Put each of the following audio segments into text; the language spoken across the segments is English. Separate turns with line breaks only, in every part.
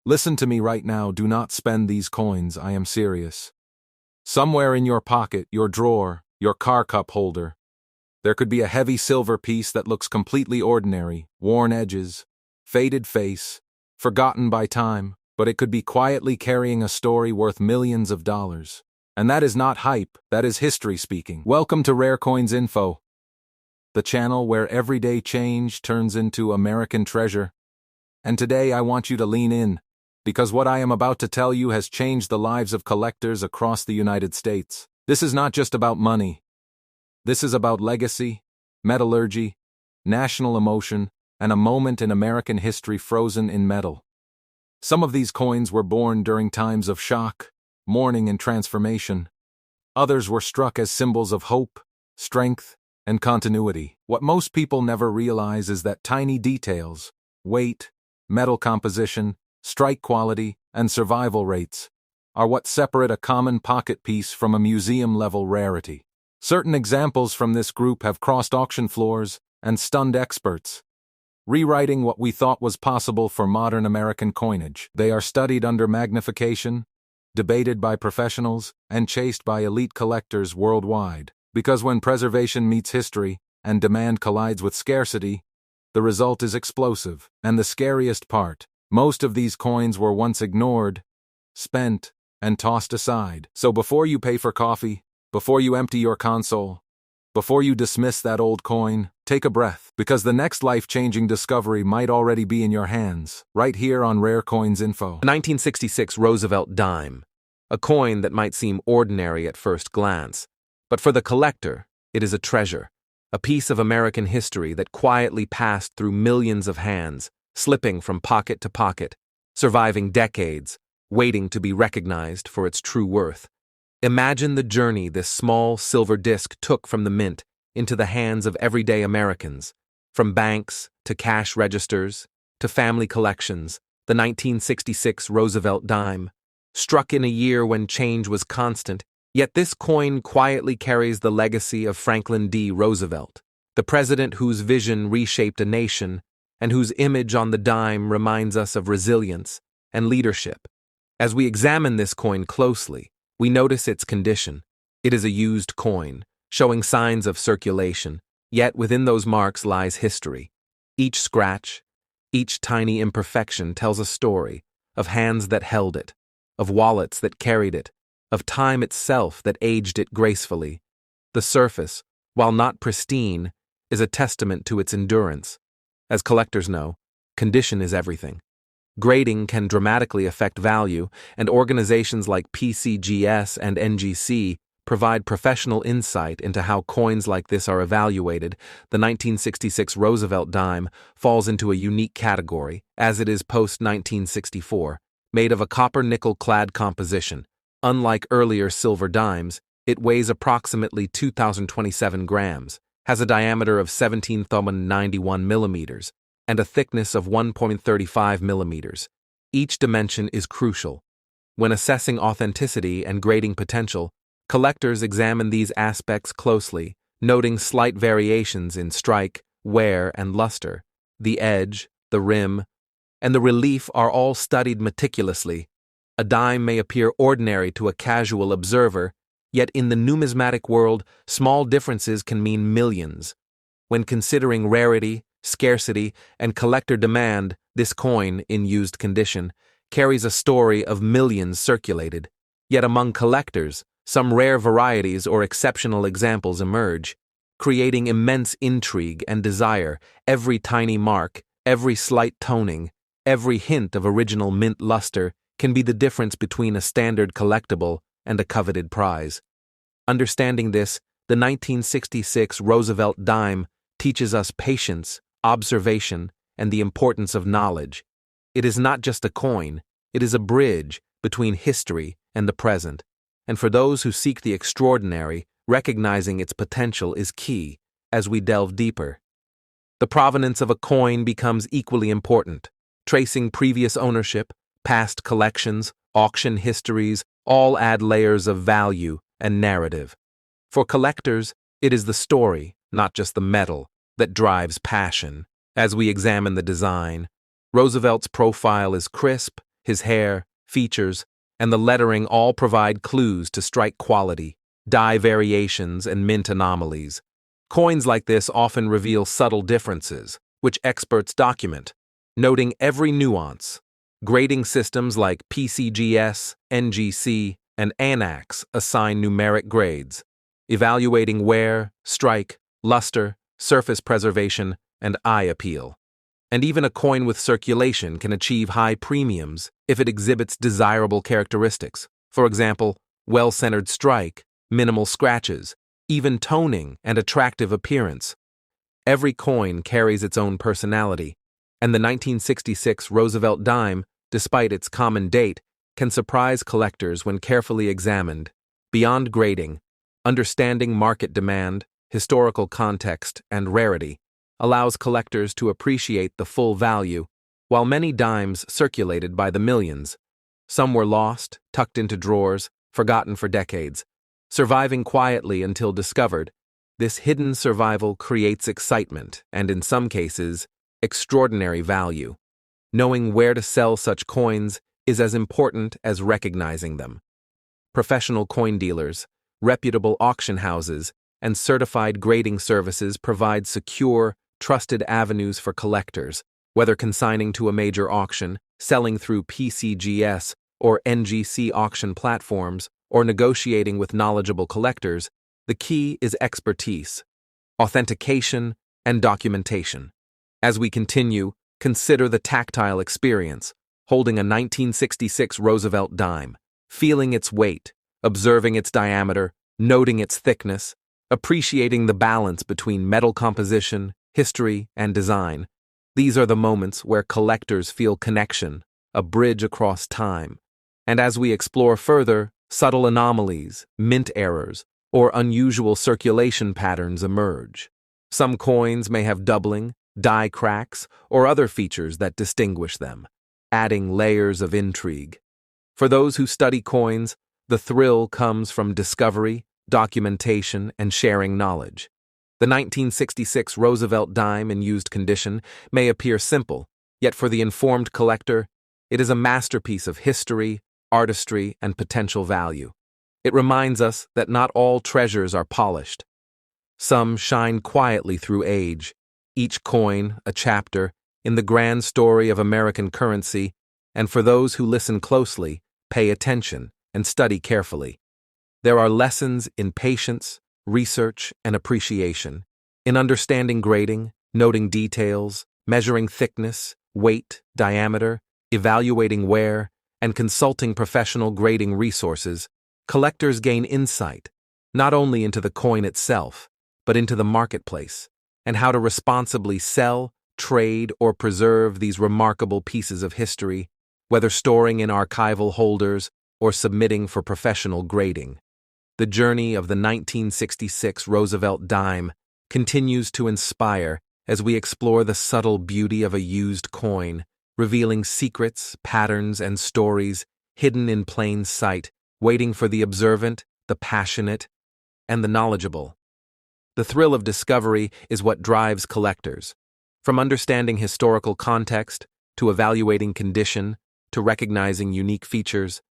Listen to me right now, do not spend these coins, I am serious. Somewhere in your pocket, your drawer, your car cup holder, there could be a heavy silver piece that looks completely ordinary, worn edges, faded face, forgotten by time, but it could be quietly carrying a story worth millions of dollars. And that is not hype, that is history speaking. Welcome to Rare Coins Info, the channel where everyday change turns into American treasure. And today I want you to lean in, because what I am about to tell you has changed the lives of collectors across the United States. This is not just about money. This is about legacy, metallurgy, national emotion, and a moment in American history frozen in metal. Some of these coins were born during times of shock, mourning, and transformation. Others were struck as symbols of hope, strength, and continuity. What most people never realize is that tiny details, weight, metal composition, strike quality, and survival rates, are what separate a common pocket piece from a museum-level rarity. Certain examples from this group have crossed auction floors and stunned experts, rewriting what we thought was possible for modern American coinage. They are studied under magnification, debated by professionals, and chased by elite collectors worldwide. Because when preservation meets history and demand collides with scarcity, the result is explosive. And the scariest part, most of these coins were once ignored, spent, and tossed aside. So before you pay for coffee, before you empty your console, before you dismiss that old coin, take a breath, because the next life-changing discovery might already be in your hands, right here on Rare Coins Info.
The 1966 Roosevelt dime, a coin that might seem ordinary at first glance, but for the collector, it is a treasure, a piece of American history that quietly passed through millions of hands, slipping from pocket to pocket, surviving decades, waiting to be recognized for its true worth. Imagine the journey this small silver disc took from the mint into the hands of everyday Americans. From banks to cash registers to family collections, the 1966 Roosevelt dime, struck in a year when change was constant, yet this coin quietly carries the legacy of Franklin D. Roosevelt, the president whose vision reshaped a nation and whose image on the dime reminds us of resilience and leadership. As we examine this coin closely, we notice its condition. It is a used coin, showing signs of circulation, yet within those marks lies history. Each scratch, each tiny imperfection tells a story of hands that held it, of wallets that carried it, of time itself that aged it gracefully. The surface, while not pristine, is a testament to its endurance. As collectors know, condition is everything. Grading can dramatically affect value, and organizations like PCGS and NGC provide professional insight into how coins like this are evaluated. The 1966 Roosevelt dime falls into a unique category, as it is post-1964, made of a copper-nickel-clad composition. Unlike earlier silver dimes, it weighs approximately 2,027 grams, has a diameter of 17.91 millimeters, and a thickness of 1.35 millimeters. Each dimension is crucial. When assessing authenticity and grading potential, collectors examine these aspects closely, noting slight variations in strike, wear, and luster. The edge, the rim, and the relief are all studied meticulously. A dime may appear ordinary to a casual observer, yet in the numismatic world, small differences can mean millions. When considering rarity, scarcity, and collector demand, this coin, in used condition, carries a story of millions circulated. Yet among collectors, some rare varieties or exceptional examples emerge, creating immense intrigue and desire. Every tiny mark, every slight toning, every hint of original mint luster can be the difference between a standard collectible and a coveted prize. Understanding this, the 1966 Roosevelt dime teaches us patience, observation, and the importance of knowledge. It is not just a coin, it is a bridge between history and the present. And for those who seek the extraordinary, recognizing its potential is key as we delve deeper. The provenance of a coin becomes equally important. Tracing previous ownership, past collections, auction histories, all add layers of value and narrative. For collectors, it is the story, not just the metal, that drives passion. As we examine the design, Roosevelt's profile is crisp his hair, features, and the lettering all provide clues to strike quality, die variations, and mint anomalies. Coins like this often reveal subtle differences, which experts document, noting every nuance. Grading systems like PCGS, NGC, and ANAX assign numeric grades, evaluating wear, strike, luster, surface preservation, and eye appeal. And even a coin with circulation can achieve high premiums if it exhibits desirable characteristics. For example, well-centered strike, minimal scratches, even toning and attractive appearance. Every coin carries its own personality, and the 1966 Roosevelt dime, despite its common date, can surprise collectors when carefully examined. Beyond grading, understanding market demand, historical context, and rarity allows collectors to appreciate the full value. While many dimes circulated by the millions, some were lost, tucked into drawers, forgotten for decades. Surviving quietly until discovered, this hidden survival creates excitement and, in some cases, extraordinary value. Knowing where to sell such coins is as important as recognizing them. Professional coin dealers, reputable auction houses, and certified grading services provide secure, trusted avenues for collectors, whether consigning to a major auction, selling through PCGS or NGC auction platforms, or negotiating with knowledgeable collectors. The key is expertise, authentication, and documentation. As we continue, consider the tactile experience, holding a 1966 Roosevelt dime, feeling its weight, observing its diameter, noting its thickness, appreciating the balance between metal composition, history, and design. These are the moments where collectors feel connection, a bridge across time. And as we explore further, subtle anomalies, mint errors, or unusual circulation patterns emerge. Some coins may have doubling, die cracks, or other features that distinguish them, adding layers of intrigue. For those who study coins, the thrill comes from discovery, documentation, and sharing knowledge. The 1966 Roosevelt dime in used condition may appear simple, yet for the informed collector, it is a masterpiece of history, artistry, and potential value. It reminds us that not all treasures are polished. Some shine quietly through age, each coin a chapter in the grand story of American currency, and for those who listen closely, pay attention, and study carefully. There are lessons in patience, research, and appreciation, in understanding grading, noting details, measuring thickness, weight, diameter, evaluating wear, and consulting professional grading resources. Collectors gain insight, not only into the coin itself, but into the marketplace, and how to responsibly sell, trade, or preserve these remarkable pieces of history, whether storing in archival holders or submitting for professional grading. The journey of the 1966 Roosevelt dime continues to inspire as we explore the subtle beauty of a used coin, revealing secrets, patterns, and stories hidden in plain sight, waiting for the observant, the passionate, and the knowledgeable. The thrill of discovery is what drives collectors. From understanding historical context, to evaluating condition, to recognizing unique features,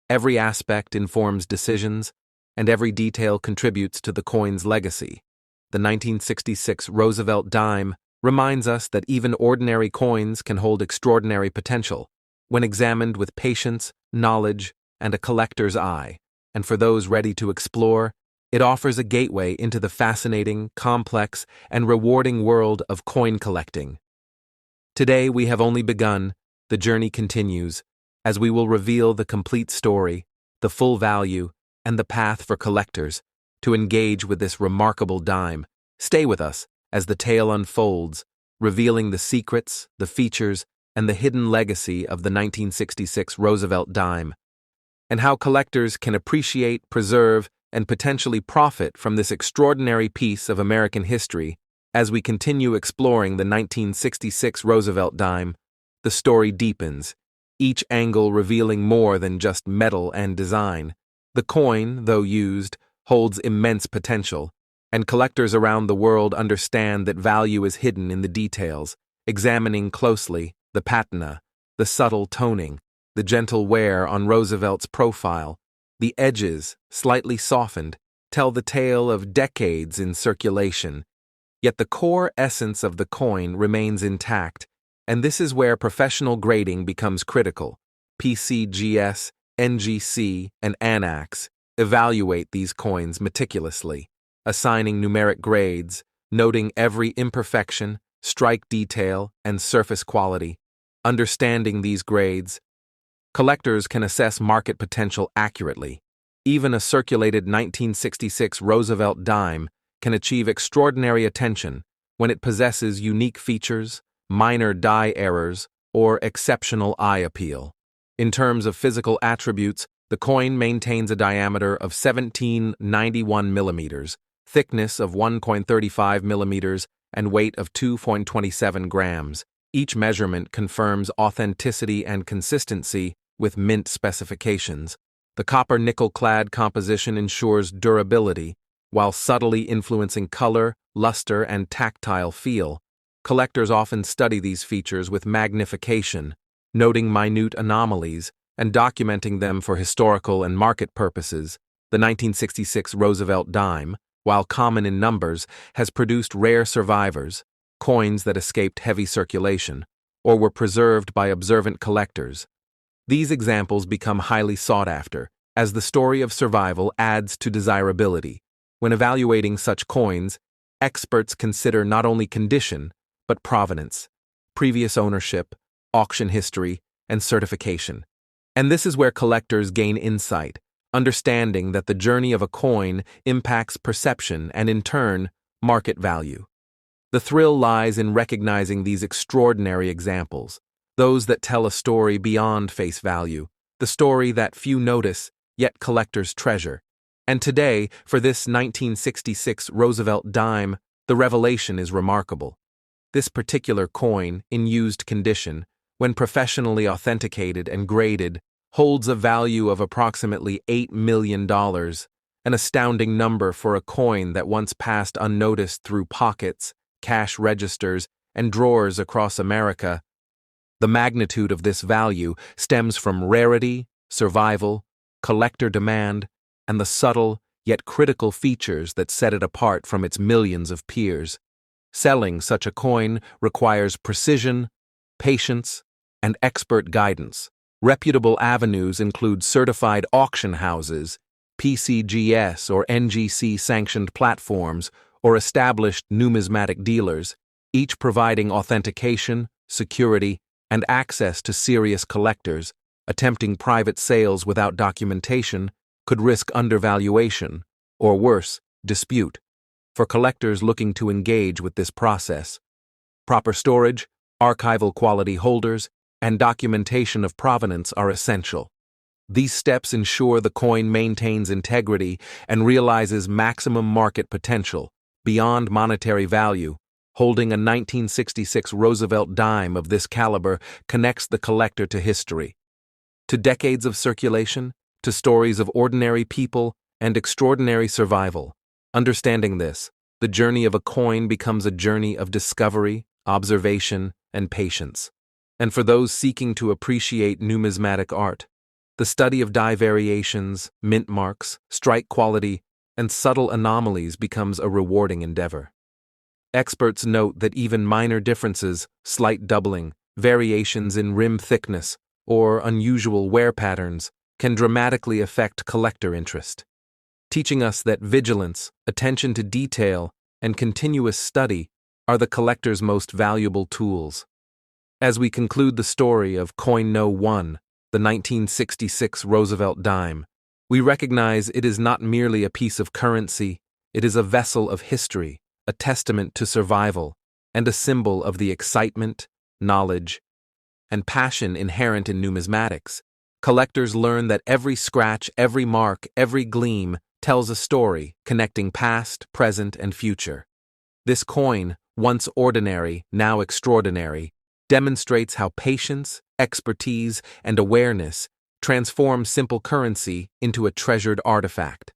every aspect informs decisions, and every detail contributes to the coin's legacy. The 1966 Roosevelt dime reminds us that even ordinary coins can hold extraordinary potential when examined with patience, knowledge, and a collector's eye. And for those ready to explore, it offers a gateway into the fascinating, complex, and rewarding world of coin collecting. Today we have only begun. The journey continues, as we will reveal the complete story, the full value, and the path for collectors to engage with this remarkable dime. Stay with us as the tale unfolds, revealing the secrets, the features, and the hidden legacy of the 1966 Roosevelt dime, and how collectors can appreciate, preserve, and potentially profit from this extraordinary piece of American history. As we continue exploring the 1966 Roosevelt dime, the story deepens, each angle revealing more than just metal and design. The coin, though used, holds immense potential, and collectors around the world understand that value is hidden in the details, examining closely the patina, the subtle toning, The gentle wear on Roosevelt's profile, the edges, slightly softened, tell the tale of decades in circulation. Yet the core essence of the coin remains intact, and this is where professional grading becomes critical. PCGS, NGC, and ANAX evaluate these coins meticulously, assigning numeric grades, noting every imperfection, strike detail, and surface quality. Understanding these grades, collectors can assess market potential accurately. Even a circulated 1966 Roosevelt dime can achieve extraordinary attention when it possesses unique features, minor die errors, or exceptional eye appeal. In terms of physical attributes, the coin maintains a diameter of 1791 millimeters, thickness of 1.35 millimeters, and weight of 2.27 grams. Each measurement confirms authenticity and consistency with mint specifications. The copper-nickel-clad composition ensures durability, while subtly influencing color, luster, and tactile feel. Collectors often study these features with magnification, noting minute anomalies and documenting them for historical and market purposes. The 1966 Roosevelt dime, while common in numbers, has produced rare survivors, coins that escaped heavy circulation, or were preserved by observant collectors. These examples become highly sought after, as the story of survival adds to desirability. When evaluating such coins, experts consider not only condition, but provenance, previous ownership, auction history, and certification. And this is where collectors gain insight, understanding that the journey of a coin impacts perception and, in turn, market value. The thrill lies in recognizing these extraordinary examples, those that tell a story beyond face value, the story that few notice, yet collectors treasure. And today, for this 1966 Roosevelt dime, the revelation is remarkable. This particular coin, in used condition, when professionally authenticated and graded, holds a value of approximately $8 million, an astounding number for a coin that once passed unnoticed through pockets, cash registers, and drawers across America. The magnitude of this value stems from rarity, survival, collector demand, and the subtle yet critical features that set it apart from its millions of peers. Selling such a coin requires precision, patience, and expert guidance. Reputable avenues include certified auction houses, PCGS or NGC sanctioned platforms, or established numismatic dealers, each providing authentication, security, and access to serious collectors. Attempting private sales without documentation could risk undervaluation, or worse, dispute. For collectors looking to engage with this process, proper storage, archival quality holders, and documentation of provenance are essential. These steps ensure the coin maintains integrity and realizes maximum market potential. Beyond monetary value, holding a 1966 Roosevelt dime of this caliber connects the collector to history, to decades of circulation, to stories of ordinary people and extraordinary survival. Understanding this, the journey of a coin becomes a journey of discovery, observation, and patience. And for those seeking to appreciate numismatic art, the study of die variations, mint marks, strike quality, and subtle anomalies becomes a rewarding endeavor. Experts note that even minor differences, slight doubling, variations in rim thickness, or unusual wear patterns can dramatically affect collector interest, teaching us that vigilance, attention to detail, and continuous study are the collector's most valuable tools. As we conclude the story of Coin No. 1, the 1966 Roosevelt dime, we recognize it is not merely a piece of currency, it is a vessel of history, a testament to survival, and a symbol of the excitement, knowledge, and passion inherent in numismatics. Collectors learn that every scratch, every mark, every gleam tells a story connecting past, present, and future. This coin, once ordinary, now extraordinary, demonstrates how patience, expertise, and awareness transform simple currency into a treasured artifact.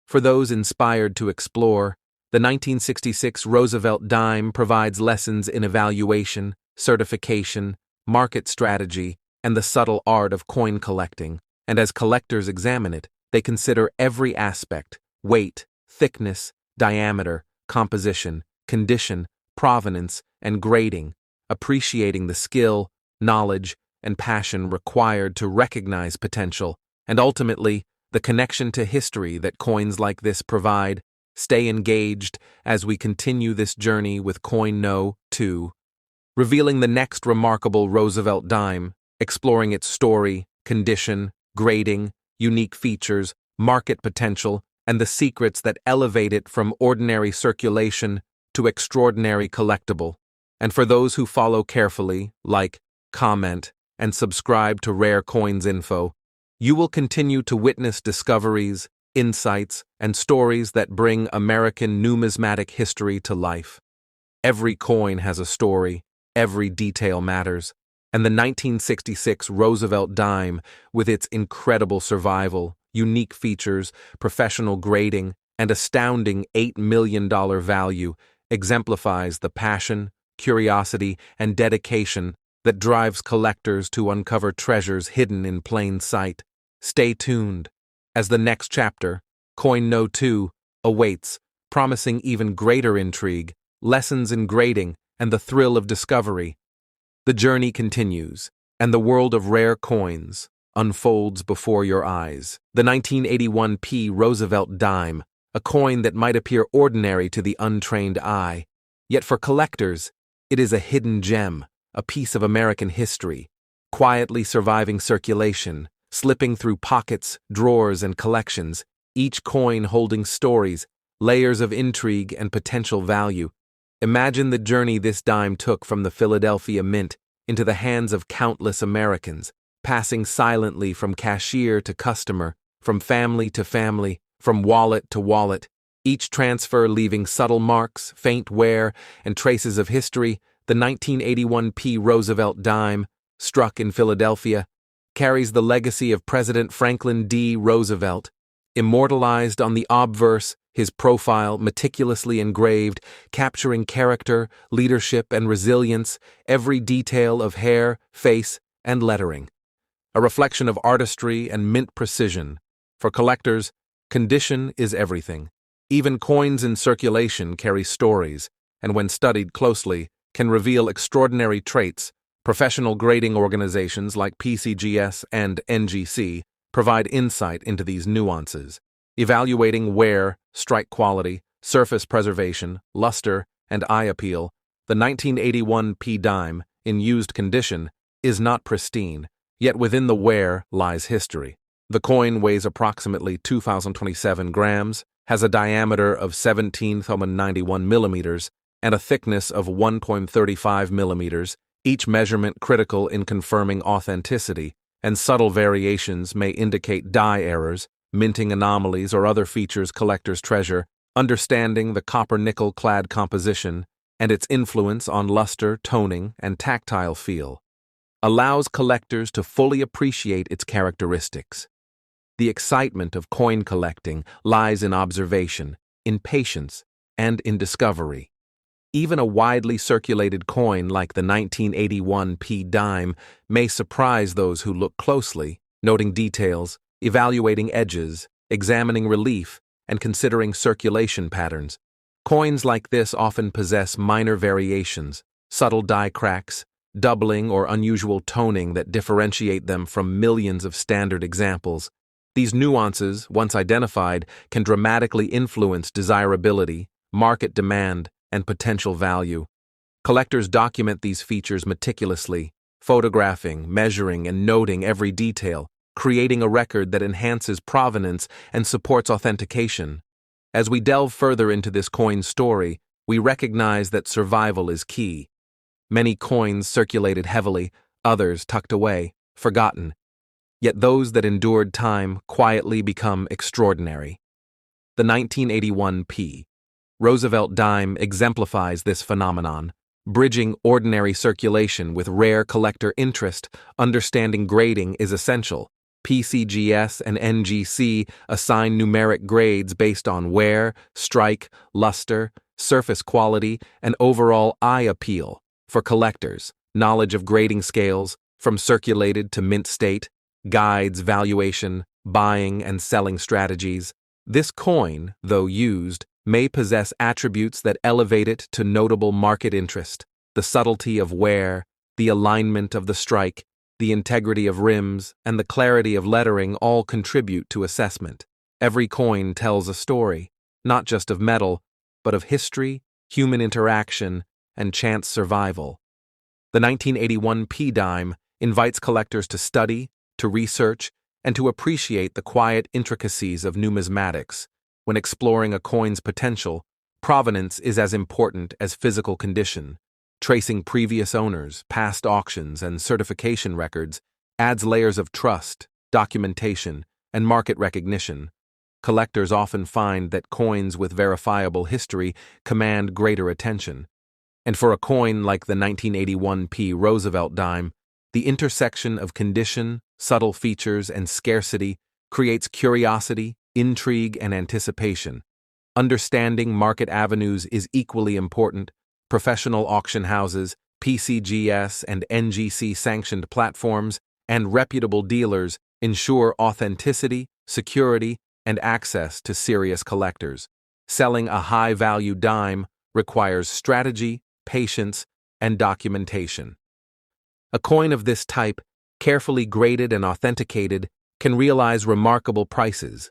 For those inspired to explore, the 1966 Roosevelt dime provides lessons in evaluation, certification, market strategy, and the subtle art of coin collecting, and as collectors examine it, they consider every aspect: weight, thickness, diameter, composition, condition, provenance, and grading, appreciating the skill, knowledge, and passion required to recognize potential, and ultimately, the connection to history that coins like this provide. Stay engaged as we continue this journey with Coin No. 2, revealing the next remarkable Roosevelt dime, exploring its story, condition, grading, unique features, market potential, and the secrets that elevate it from ordinary circulation to extraordinary collectible. And for those who follow carefully, like, comment, and subscribe to Rare Coins Info, you will continue to witness discoveries, insights, and stories that bring American numismatic history to life. Every coin has a story, every detail matters, and the 1966 Roosevelt dime, with its incredible survival, unique features, professional grading, and astounding $8 million value, exemplifies the passion, curiosity, and dedication that drives collectors to uncover treasures hidden in plain sight. Stay tuned, as the next chapter, Coin No. 2, awaits, promising even greater intrigue, lessons in grading, and the thrill of discovery. The journey continues, and the world of rare coins unfolds before your eyes. The 1981 P Roosevelt dime, a coin that might appear ordinary to the untrained eye, yet for collectors, it is a hidden gem, a piece of American history, quietly surviving circulation, slipping through pockets, drawers, and collections, each coin holding stories, layers of intrigue, and potential value. Imagine the journey this dime took from the Philadelphia Mint into the hands of countless Americans, passing silently from cashier to customer, from family to family, from wallet to wallet, each transfer leaving subtle marks, faint wear, and traces of history. The 1981 P Roosevelt dime, struck in Philadelphia, carries the legacy of President Franklin D. Roosevelt, immortalized on the obverse, his profile meticulously engraved, capturing character, leadership, and resilience, every detail of hair, face, and lettering. A reflection of artistry and mint precision. For collectors, condition is everything. Even coins in circulation carry stories, and when studied closely, can reveal extraordinary traits. Professional grading organizations like PCGS and NGC provide insight into these nuances, evaluating wear, strike quality, surface preservation, luster, and eye appeal. The 1981 P dime, in used condition, is not pristine, yet within the wear lies history. The coin weighs approximately 2,027 grams, has a diameter of 17.91 millimeters, and a thickness of 1.35 millimeters, each measurement critical in confirming authenticity, and subtle variations may indicate die errors, minting anomalies, or other features collectors treasure. Understanding the copper-nickel clad composition and its influence on luster, toning, and tactile feel allows collectors to fully appreciate its characteristics. The excitement of coin collecting lies in observation, in patience, and in discovery. Even a widely circulated coin like the 1981 P dime may surprise those who look closely, noting details, evaluating edges, examining relief, and considering circulation patterns. Coins like this often possess minor variations, subtle die cracks, doubling, or unusual toning that differentiate them from millions of standard examples. These nuances, once identified, can dramatically influence desirability, market demand, and potential value. Collectors document these features meticulously, photographing, measuring, and noting every detail, creating a record that enhances provenance and supports authentication. As we delve further into this coin's story, we recognize that survival is key. Many coins circulated heavily, others tucked away, forgotten. Yet those that endured time quietly become extraordinary. The 1981 P Roosevelt dime exemplifies this phenomenon, bridging ordinary circulation with rare collector interest. Understanding grading is essential. PCGS and NGC assign numeric grades based on wear, strike, luster, surface quality, and overall eye appeal. For collectors, knowledge of grading scales, From circulated to mint state, guides, valuation, buying and selling strategies, this coin, though used, may possess attributes that elevate it to notable market interest. The subtlety of wear, the alignment of the strike, the integrity of rims, and the clarity of lettering all contribute to assessment. Every coin tells a story, not just of metal, but of history, human interaction, and chance survival. The 1981 P dime invites collectors to study, to research, and to appreciate the quiet intricacies of numismatics. When exploring a coin's potential, provenance is as important as physical condition. Tracing previous owners, past auctions, and certification records adds layers of trust, documentation, and market recognition. Collectors often find that coins with verifiable history command greater attention. And for a coin like the 1981 P Roosevelt dime, the intersection of condition, subtle features, and scarcity creates curiosity, intrigue, and anticipation. Understanding market avenues is equally important. Professional auction houses, PCGS and NGC-sanctioned platforms, and reputable dealers ensure authenticity, security, and access to serious collectors. Selling a high-value dime requires strategy, patience, and documentation. A coin of this type, carefully graded and authenticated, can realize remarkable prices.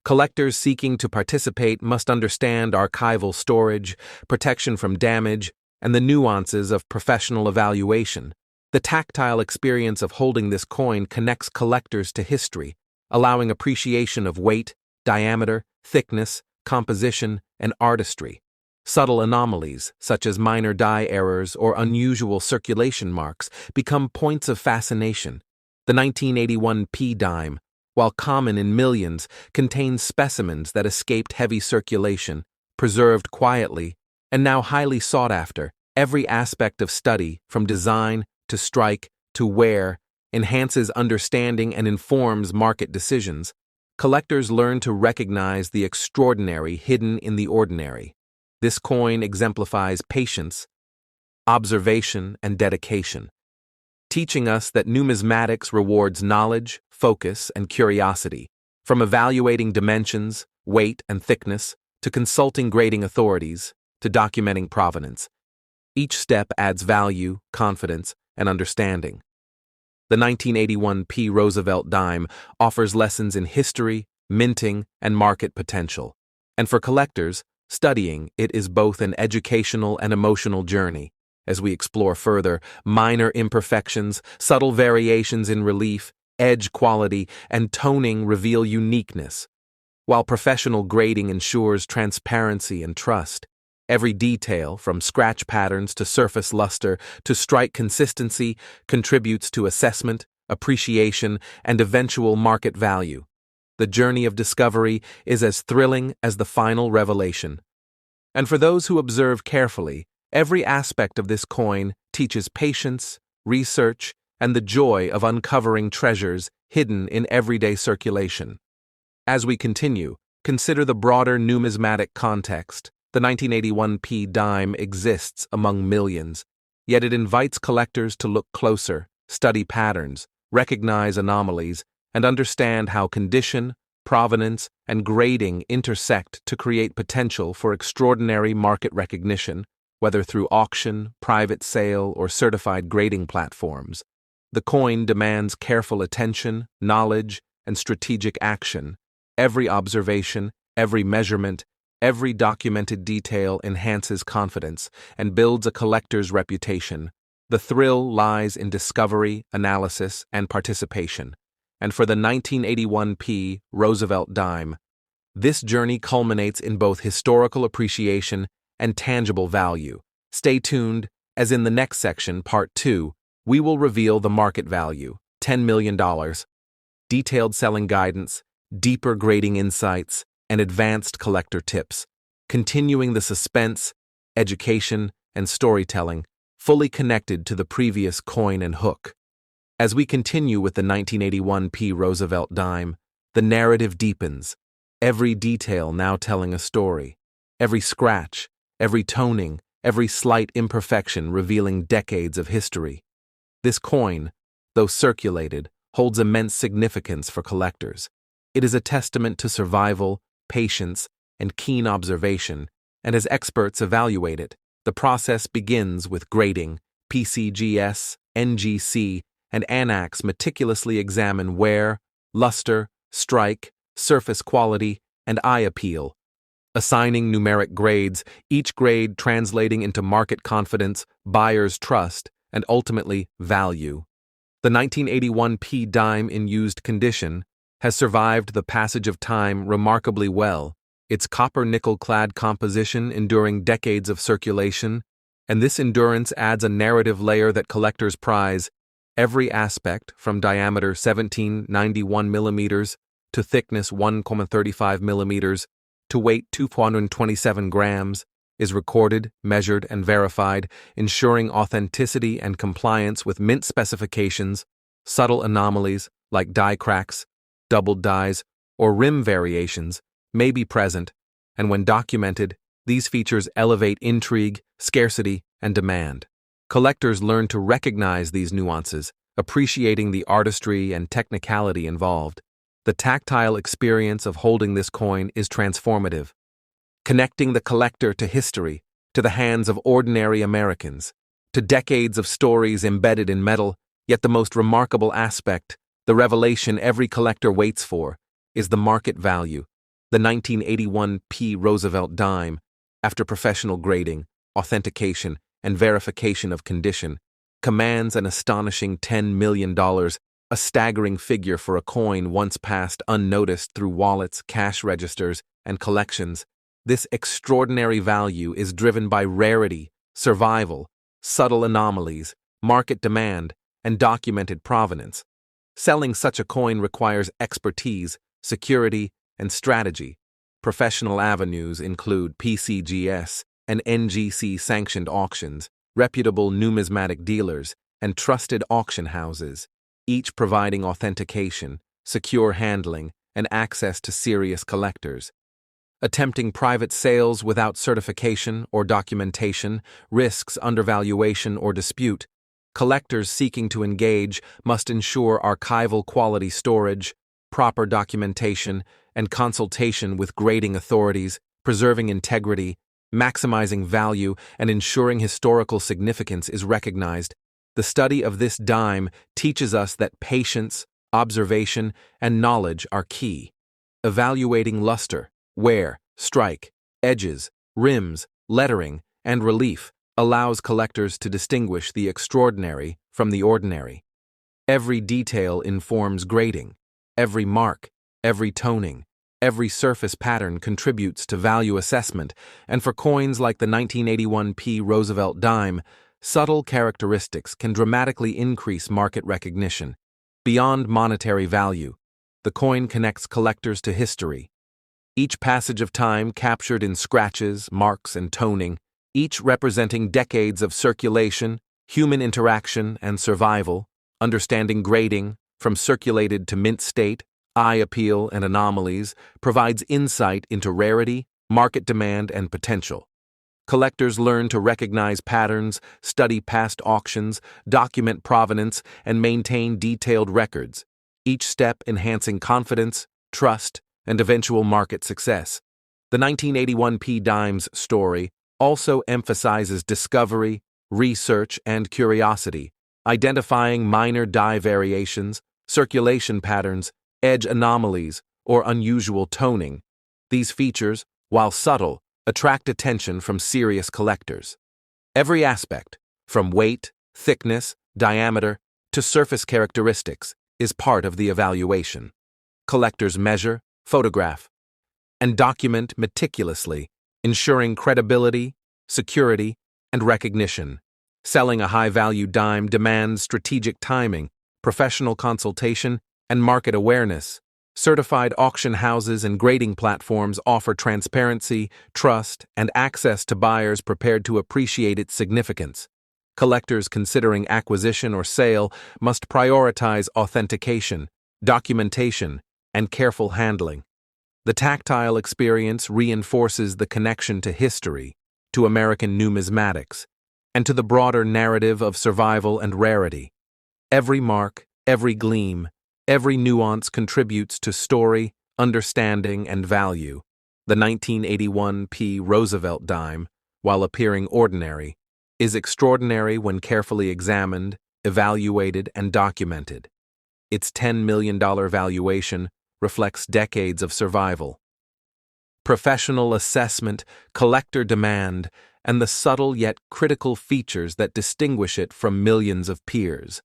Collectors seeking to participate must understand archival storage, protection from damage, and the nuances of professional evaluation. The tactile experience of holding this coin connects collectors to history, allowing appreciation of weight, diameter, thickness, composition, and artistry. Subtle anomalies, such as minor die errors or unusual circulation marks, become points of fascination. The 1981 P dime, while common in millions, contains specimens that escaped heavy circulation, preserved quietly, and now highly sought after. Every aspect of study, from design to strike to wear, enhances understanding and informs market decisions. Collectors learn to recognize the extraordinary hidden in the ordinary. This coin exemplifies patience, observation, and dedication, teaching us that numismatics rewards knowledge, focus, and curiosity. From evaluating dimensions, weight, and thickness, to consulting grading authorities, to documenting provenance. Each step adds value, confidence, and understanding. The 1981 P Roosevelt dime offers lessons in history, minting, and market potential. And for collectors, studying it is both an educational and emotional journey. As we explore further, minor imperfections, subtle variations in relief, edge quality, and toning reveal uniqueness. While professional grading ensures transparency and trust, every detail, from scratch patterns to surface luster to strike consistency, contributes to assessment, appreciation, and eventual market value. The journey of discovery is as thrilling as the final revelation. And for those who observe carefully, every aspect of this coin teaches patience, research, and the joy of uncovering treasures hidden in everyday circulation. As we continue, consider the broader numismatic context. The 1981 P dime exists among millions, yet it invites collectors to look closer, study patterns, recognize anomalies, and understand how condition, provenance, and grading intersect to create potential for extraordinary market recognition, whether through auction, private sale, or certified grading platforms. The coin demands careful attention, knowledge, and strategic action. Every observation, every measurement, every documented detail enhances confidence and builds a collector's reputation. The thrill lies in discovery, analysis, and participation. And for the 1981 P Roosevelt dime, this journey culminates in both historical appreciation and tangible value. Stay tuned, as in the next section, Part 2, we will reveal the market value, $10 million, detailed selling guidance, deeper grading insights, and advanced collector tips, continuing the suspense, education, and storytelling, fully connected to the previous coin and hook. As we continue with the 1981 P Roosevelt dime, the narrative deepens, every detail now telling a story, every scratch, every toning, every slight imperfection revealing decades of history. This coin, though circulated, holds immense significance for collectors. It is a testament to survival, patience, and keen observation, and as experts evaluate it, the process begins with grading. PCGS, NGC, and ANACs meticulously examine wear, luster, strike, surface quality, and eye appeal, assigning numeric grades, each grade translating into market confidence, buyer's trust, and ultimately value. The 1981 P dime in used condition has survived the passage of time remarkably well, its copper-nickel-clad composition enduring decades of circulation, and this endurance adds a narrative layer that collectors prize. Every aspect, from diameter 1791 millimeters to thickness 1.35 millimeters to weight 227 grams, is recorded, measured, and verified, ensuring authenticity and compliance with mint specifications. Subtle anomalies, like die cracks, doubled dies, or rim variations, may be present, and when documented, these features elevate intrigue, scarcity, and demand. Collectors learn to recognize these nuances, appreciating the artistry and technicality involved. The tactile experience of holding this coin is transformative, connecting the collector to history, to the hands of ordinary Americans, to decades of stories embedded in metal. Yet the most remarkable aspect, the revelation every collector waits for, is the market value. The 1981 P Roosevelt dime, after professional grading, authentication, and verification of condition, commands an astonishing $10 million, a staggering figure for a coin once passed unnoticed through wallets, cash registers, and collections. This extraordinary value is driven by rarity, survival, subtle anomalies, market demand, and documented provenance. Selling such a coin requires expertise, security, and strategy. Professional avenues include PCGS and NGC-sanctioned auctions, reputable numismatic dealers, and trusted auction houses, each providing authentication, secure handling, and access to serious collectors. Attempting private sales without certification or documentation risks undervaluation or dispute. Collectors seeking to engage must ensure archival quality storage, proper documentation, and consultation with grading authorities, preserving integrity, maximizing value, and ensuring historical significance is recognized. The study of this dime teaches us that patience, observation, and knowledge are key. Evaluating luster, wear, strike, edges, rims, lettering, and relief allows collectors to distinguish the extraordinary from the ordinary. Every detail informs grading. Every mark, every toning, every surface pattern contributes to value assessment, and for coins like the 1981 P Roosevelt dime, subtle characteristics can dramatically increase market recognition. Beyond monetary value, the coin connects collectors to history. Each passage of time captured in scratches, marks, and toning, each representing decades of circulation, human interaction, and survival. Understanding grading, from circulated to mint state, eye appeal, and anomalies, provides insight into rarity, market demand, and potential. Collectors learn to recognize patterns, study past auctions, document provenance, and maintain detailed records, each step enhancing confidence, trust, and eventual market success. The 1981 P dime's story also emphasizes discovery, research, and curiosity, identifying minor die variations, circulation patterns, edge anomalies, or unusual toning. These features, while subtle, attract attention from serious collectors. Every aspect, from weight, thickness, diameter, to surface characteristics, is part of the evaluation. Collectors measure, photograph, and document meticulously, ensuring credibility, security, and recognition. Selling a high-value dime demands strategic timing, professional consultation, and market awareness. Certified auction houses and grading platforms offer transparency, trust, and access to buyers prepared to appreciate its significance. Collectors considering acquisition or sale must prioritize authentication, documentation, and careful handling. The tactile experience reinforces the connection to history, to American numismatics, and to the broader narrative of survival and rarity. Every mark, Every gleam, every nuance contributes to story, understanding, and value. The 1981 P Roosevelt dime, while appearing ordinary, is extraordinary when carefully examined, evaluated, and documented. Its $10 million valuation reflects decades of survival, professional assessment, collector demand, and the subtle yet critical features that distinguish it from millions of peers.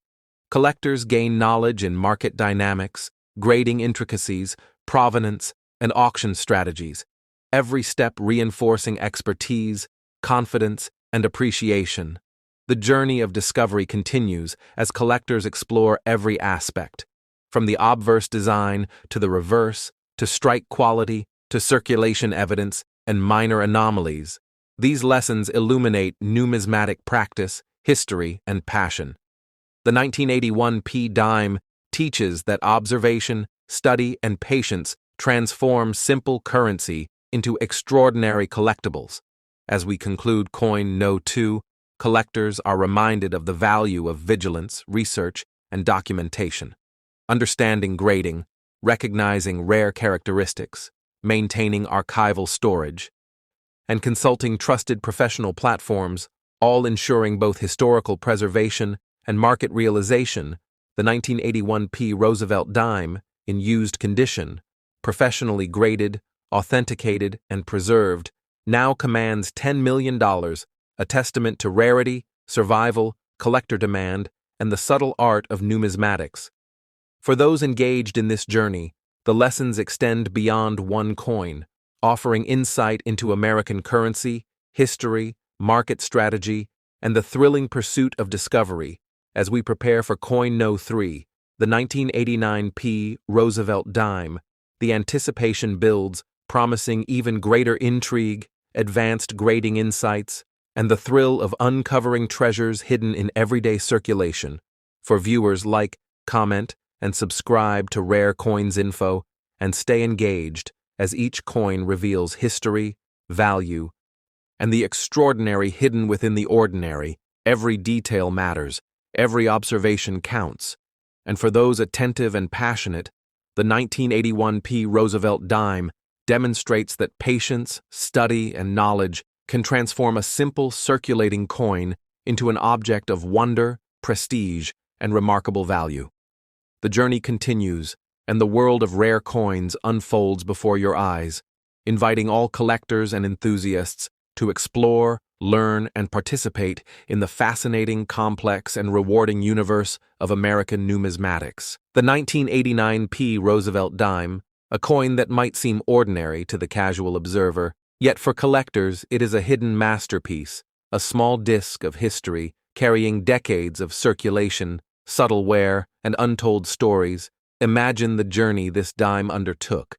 Collectors gain knowledge in market dynamics, grading intricacies, provenance, and auction strategies, every step reinforcing expertise, confidence, and appreciation. The journey of discovery continues as collectors explore every aspect, from the obverse design to the reverse, to strike quality, to circulation evidence, and minor anomalies. These lessons illuminate numismatic practice, history, and passion. The 1981 P dime teaches that observation, study, and patience transform simple currency into extraordinary collectibles. As we conclude coin No. 2, collectors are reminded of the value of vigilance, research, and documentation. Understanding grading, recognizing rare characteristics, maintaining archival storage, and consulting trusted professional platforms, all ensuring both historical preservation and market realization. The 1981 P Roosevelt dime, in used condition, professionally graded, authenticated, and preserved, now commands $10 million, a testament to rarity, survival, collector demand, and the subtle art of numismatics. For those engaged in this journey, the lessons extend beyond one coin, offering insight into American currency, history, market strategy, and the thrilling pursuit of discovery. As we prepare for coin No. 3, the 1989 P Roosevelt dime, the anticipation builds, promising even greater intrigue, advanced grading insights, and the thrill of uncovering treasures hidden in everyday circulation. For viewers, like, comment, and subscribe to Rare Coins Info, and stay engaged as each coin reveals history, value, and the extraordinary hidden within the ordinary. Every detail matters, every observation counts. And for those attentive and passionate, the 1981 P Roosevelt dime demonstrates that patience, study, and knowledge can transform a simple circulating coin into an object of wonder, prestige, and remarkable value. The journey continues, and the world of rare coins unfolds before your eyes, inviting all collectors and enthusiasts to explore, learn, and participate in the fascinating, complex, and rewarding universe of American numismatics. The 1989 P Roosevelt dime, a coin that might seem ordinary to the casual observer, yet for collectors it is a hidden masterpiece, a small disc of history carrying decades of circulation, subtle wear, and untold stories. Imagine the journey this dime undertook.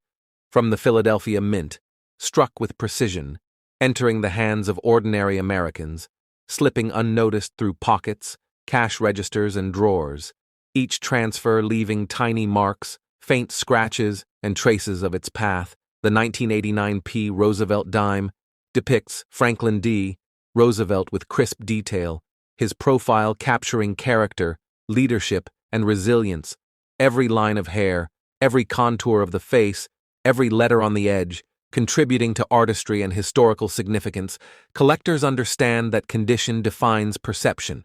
From the Philadelphia Mint, struck with precision, entering the hands of ordinary Americans, slipping unnoticed through pockets, cash registers, and drawers, each transfer leaving tiny marks, faint scratches, and traces of its path. The 1989 P Roosevelt dime depicts Franklin D. Roosevelt with crisp detail, his profile capturing character, leadership, and resilience. Every line of hair, every contour of the face, every letter on the edge, contributing to artistry and historical significance. Collectors understand that condition defines perception.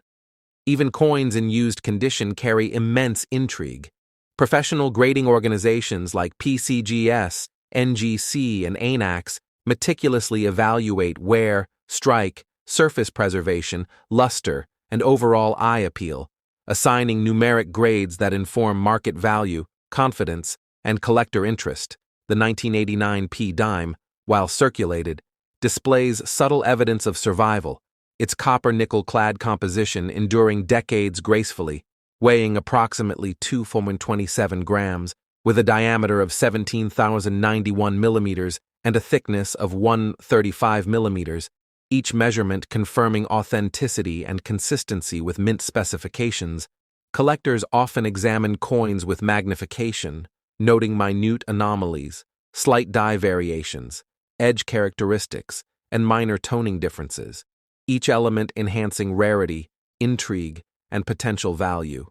Even coins in used condition carry immense intrigue. Professional grading organizations like PCGS, NGC, and ANAX meticulously evaluate wear, strike, surface preservation, luster, and overall eye appeal, assigning numeric grades that inform market value, confidence, and collector interest. The 1989 P dime, while circulated, displays subtle evidence of survival, its copper-nickel-clad composition enduring decades gracefully, weighing approximately 2.27 grams, with a diameter of 17,091 millimeters and a thickness of 135 millimeters, each measurement confirming authenticity and consistency with mint specifications. Collectors often examine coins with magnification, noting minute anomalies, slight die variations, edge characteristics, and minor toning differences, each element enhancing rarity, intrigue, and potential value.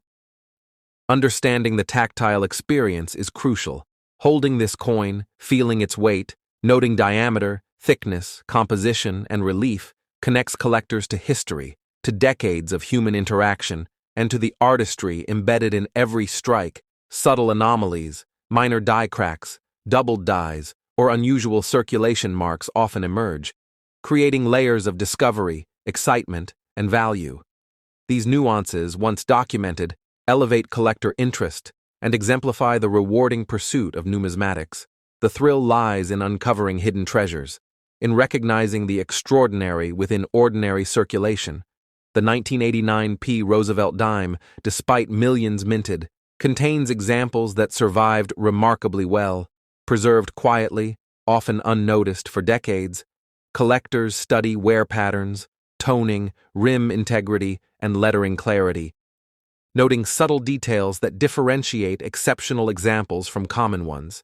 Understanding the tactile experience is crucial. Holding this coin, feeling its weight, noting diameter, thickness, composition, and relief connects collectors to history, to decades of human interaction, and to the artistry embedded in every strike. Subtle anomalies, minor die cracks, doubled dies, or unusual circulation marks often emerge, creating layers of discovery, excitement, and value. These nuances, once documented, elevate collector interest and exemplify the rewarding pursuit of numismatics. The thrill lies in uncovering hidden treasures, in recognizing the extraordinary within ordinary circulation. The 1989 P Roosevelt dime, despite millions minted, contains examples that survived remarkably well, preserved quietly, often unnoticed for decades. Collectors study wear patterns, toning, rim integrity, and lettering clarity, noting subtle details that differentiate exceptional examples from common ones.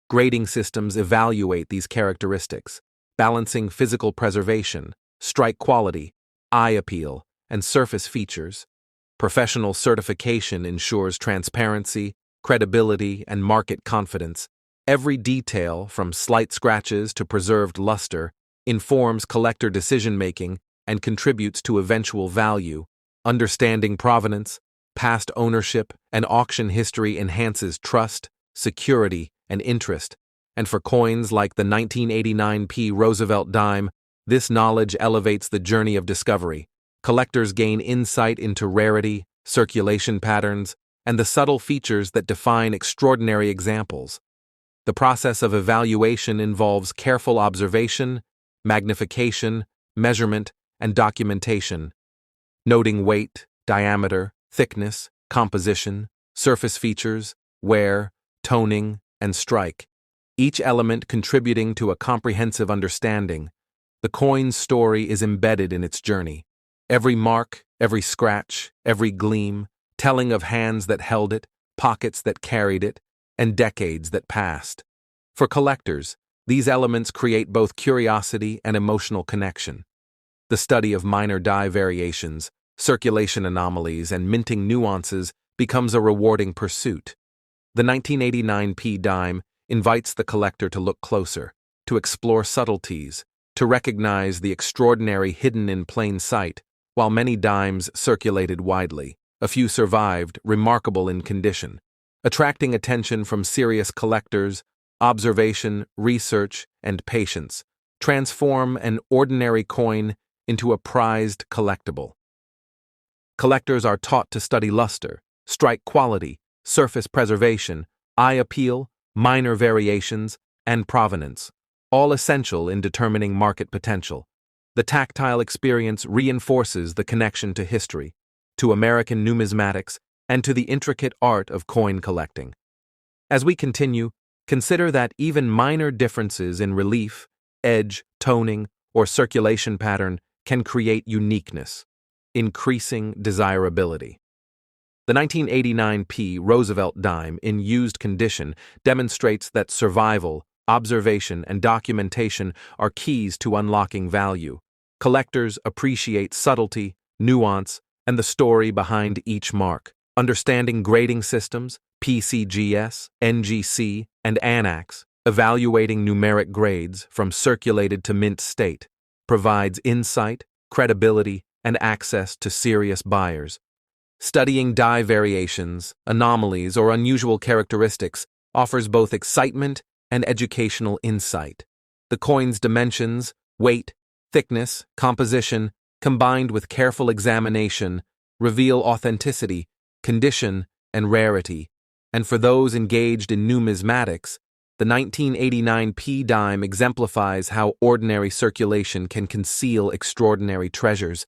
Grading systems evaluate these characteristics, balancing physical preservation, strike quality, eye appeal, and surface features. Professional certification ensures transparency, credibility, and market confidence. Every detail, from slight scratches to preserved luster, informs collector decision-making and contributes to eventual value. Understanding provenance, past ownership, and auction history enhances trust, security, and interest. And for coins like the 1989 P Roosevelt dime, this knowledge elevates the journey of discovery. Collectors gain insight into rarity, circulation patterns, and the subtle features that define extraordinary examples. The process of evaluation involves careful observation, magnification, measurement, and documentation, noting weight, diameter, thickness, composition, surface features, wear, toning, and strike, each element contributing to a comprehensive understanding. The coin's story is embedded in its journey. Every mark, every scratch, every gleam, telling of hands that held it, pockets that carried it, and decades that passed. For collectors, these elements create both curiosity and emotional connection. The study of minor die variations, circulation anomalies, and minting nuances becomes a rewarding pursuit. The 1989 P dime invites the collector to look closer, to explore subtleties, to recognize the extraordinary hidden in plain sight. While many dimes circulated widely, a few survived, remarkable in condition, attracting attention from serious collectors. Observation, research, and patience transform an ordinary coin into a prized collectible. Collectors are taught to study luster, strike quality, surface preservation, eye appeal, minor variations, and provenance, all essential in determining market potential. The tactile experience reinforces the connection to history, to American numismatics, and to the intricate art of coin collecting. As we continue, consider that even minor differences in relief, edge, toning, or circulation pattern can create uniqueness, increasing desirability. The 1989 P Roosevelt dime in used condition demonstrates that survival, observation, and documentation are keys to unlocking value. Collectors appreciate subtlety, nuance, and the story behind each mark. Understanding grading systems, PCGS, NGC, and ANAX, evaluating numeric grades from circulated to mint state, provides insight, credibility, and access to serious buyers. Studying die variations, anomalies, or unusual characteristics offers both excitement and educational insight. The coin's dimensions, weight, thickness, composition, combined with careful examination, reveal authenticity, condition, and rarity. And for those engaged in numismatics, the 1989 P dime exemplifies how ordinary circulation can conceal extraordinary treasures.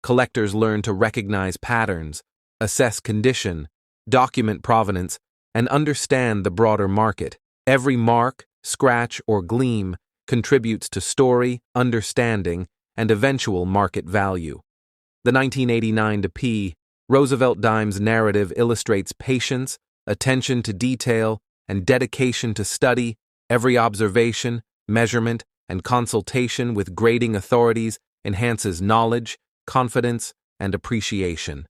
Collectors learn to recognize patterns, assess condition, document provenance, and understand the broader market. Every mark, scratch, or gleam contributes to story, understanding, and eventual market value. The 1989 P Roosevelt dime's narrative illustrates patience, attention to detail, and dedication to study. Every observation, measurement, and consultation with grading authorities enhances knowledge, confidence, and appreciation.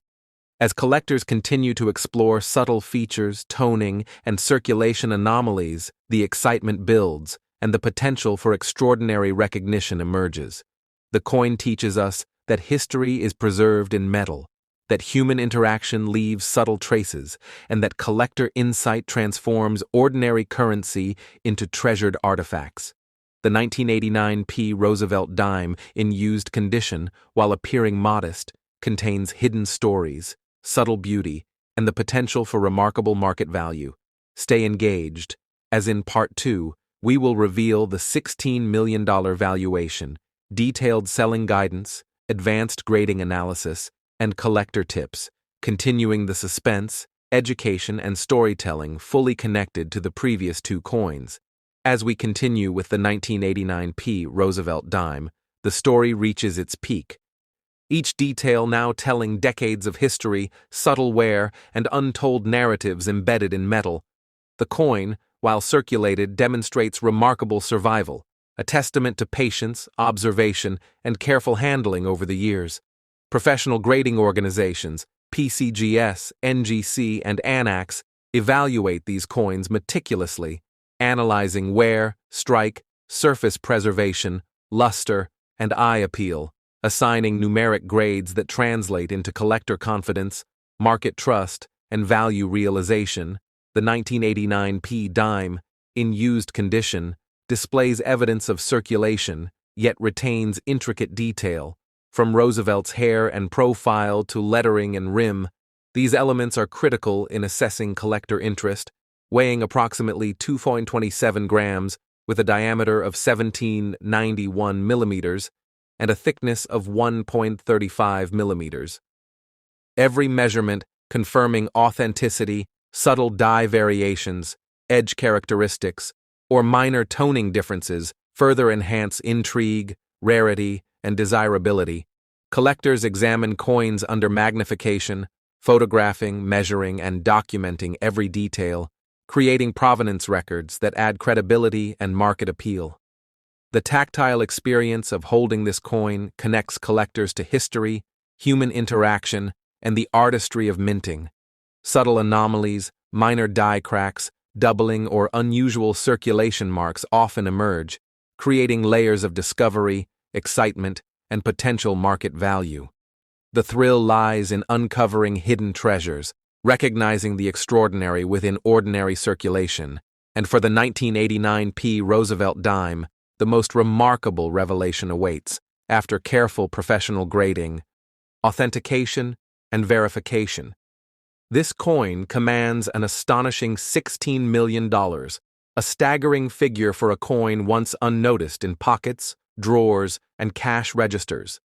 As collectors continue to explore subtle features, toning, and circulation anomalies, the excitement builds, and the potential for extraordinary recognition emerges. The coin teaches us that history is preserved in metal, that human interaction leaves subtle traces, and that collector insight transforms ordinary currency into treasured artifacts. The 1989 P Roosevelt dime, in used condition, while appearing modest, contains hidden stories, subtle beauty, and the potential for remarkable market value. Stay engaged, as in Part 2, we will reveal the $16 million valuation, detailed selling guidance, advanced grading analysis, and collector tips, continuing the suspense, education, and storytelling fully connected to the previous two coins. As we continue with the 1989 P Roosevelt dime, the story reaches its peak. Each detail now telling decades of history, subtle wear, and untold narratives embedded in metal. The coin, while circulated, demonstrates remarkable survival, a testament to patience, observation, and careful handling over the years. Professional grading organizations, PCGS, NGC, and ANAX, evaluate these coins meticulously, analyzing wear, strike, surface preservation, luster, and eye appeal, assigning numeric grades that translate into collector confidence, market trust, and value realization. The 1989 P dime, in used condition, displays evidence of circulation, yet retains intricate detail. From Roosevelt's hair and profile to lettering and rim, these elements are critical in assessing collector interest. Weighing approximately 2.27 grams with a diameter of 1791 millimeters and a thickness of 1.35 millimeters. Every measurement confirming authenticity, subtle die variations, edge characteristics, or minor toning differences further enhance intrigue, rarity, and desirability. Collectors examine coins under magnification, photographing, measuring, and documenting every detail, creating provenance records that add credibility and market appeal. The tactile experience of holding this coin connects collectors to history, human interaction, and the artistry of minting. Subtle anomalies, minor die cracks, doubling, or unusual circulation marks often emerge, creating layers of discovery, excitement, and potential market value. The thrill lies in uncovering hidden treasures, recognizing the extraordinary within ordinary circulation, and for the 1989 P Roosevelt dime, the most remarkable revelation awaits, after careful professional grading, authentication, and verification. This coin commands an astonishing $16 million, a staggering figure for a coin once unnoticed in pockets, drawers, and cash registers.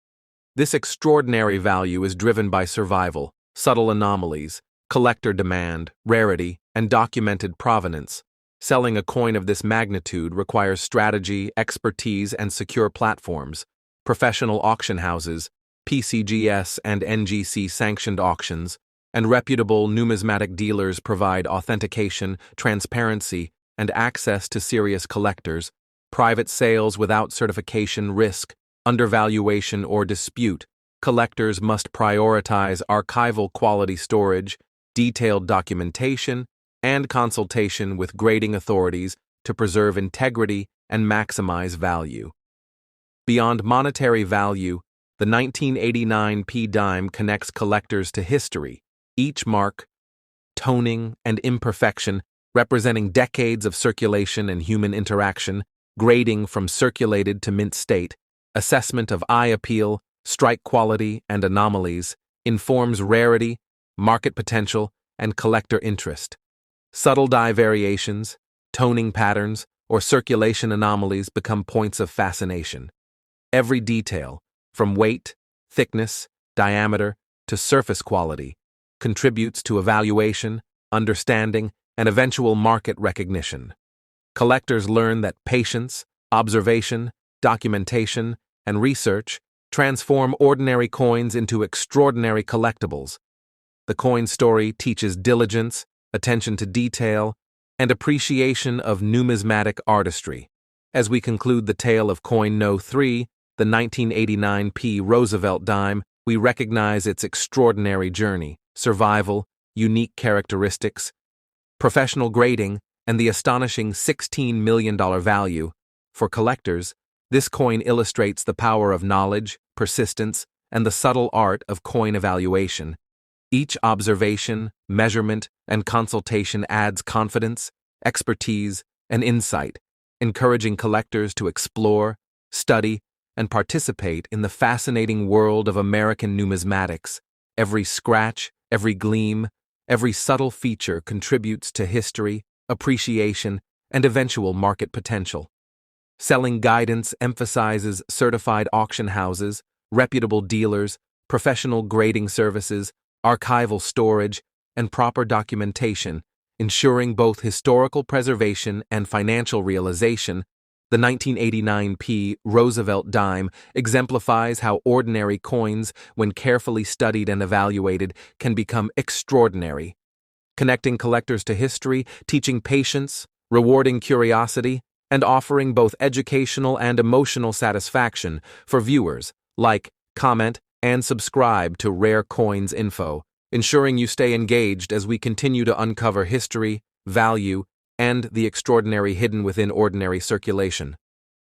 This extraordinary value is driven by survival, subtle anomalies, collector demand, rarity, and documented provenance. Selling a coin of this magnitude requires strategy, expertise, and secure platforms. Professional auction houses, PCGS and NGC sanctioned auctions, and reputable numismatic dealers provide authentication, transparency, and access to serious collectors. Private sales without certification risk undervaluation or dispute. Collectors must prioritize archival quality storage, detailed documentation, and consultation with grading authorities to preserve integrity and maximize value. Beyond monetary value, the 1989 P dime connects collectors to history, each mark, toning, and imperfection representing decades of circulation and human interaction, grading from circulated to mint state, assessment of eye appeal, strike quality, and anomalies, informs rarity, market potential, and collector interest. Subtle die variations, toning patterns, or circulation anomalies become points of fascination. Every detail, from weight, thickness, diameter, to surface quality, contributes to evaluation, understanding, and eventual market recognition. Collectors learn that patience, observation, documentation, and research transform ordinary coins into extraordinary collectibles. The coin story teaches diligence, attention to detail, and appreciation of numismatic artistry. As we conclude the tale of coin No. 3, the 1989 P Roosevelt dime, we recognize its extraordinary journey. survival, unique characteristics, professional grading, and the astonishing $16 million value. For collectors, this coin illustrates the power of knowledge, persistence, and the subtle art of coin evaluation. Each observation, measurement, and consultation adds confidence, expertise, and insight, encouraging collectors to explore, study, and participate in the fascinating world of American numismatics. Every scratch, every gleam, every subtle feature contributes to history, appreciation, and eventual market potential. Selling guidance emphasizes certified auction houses, reputable dealers, professional grading services, archival storage, and proper documentation, ensuring both historical preservation and financial realization. The 1989 P Roosevelt dime exemplifies how ordinary coins, when carefully studied and evaluated, can become extraordinary. Connecting collectors to history, teaching patience, rewarding curiosity, and offering both educational and emotional satisfaction for viewers. Like, comment, and subscribe to Rare Coins Info, ensuring you stay engaged as we continue to uncover history, value, and the extraordinary hidden within ordinary circulation.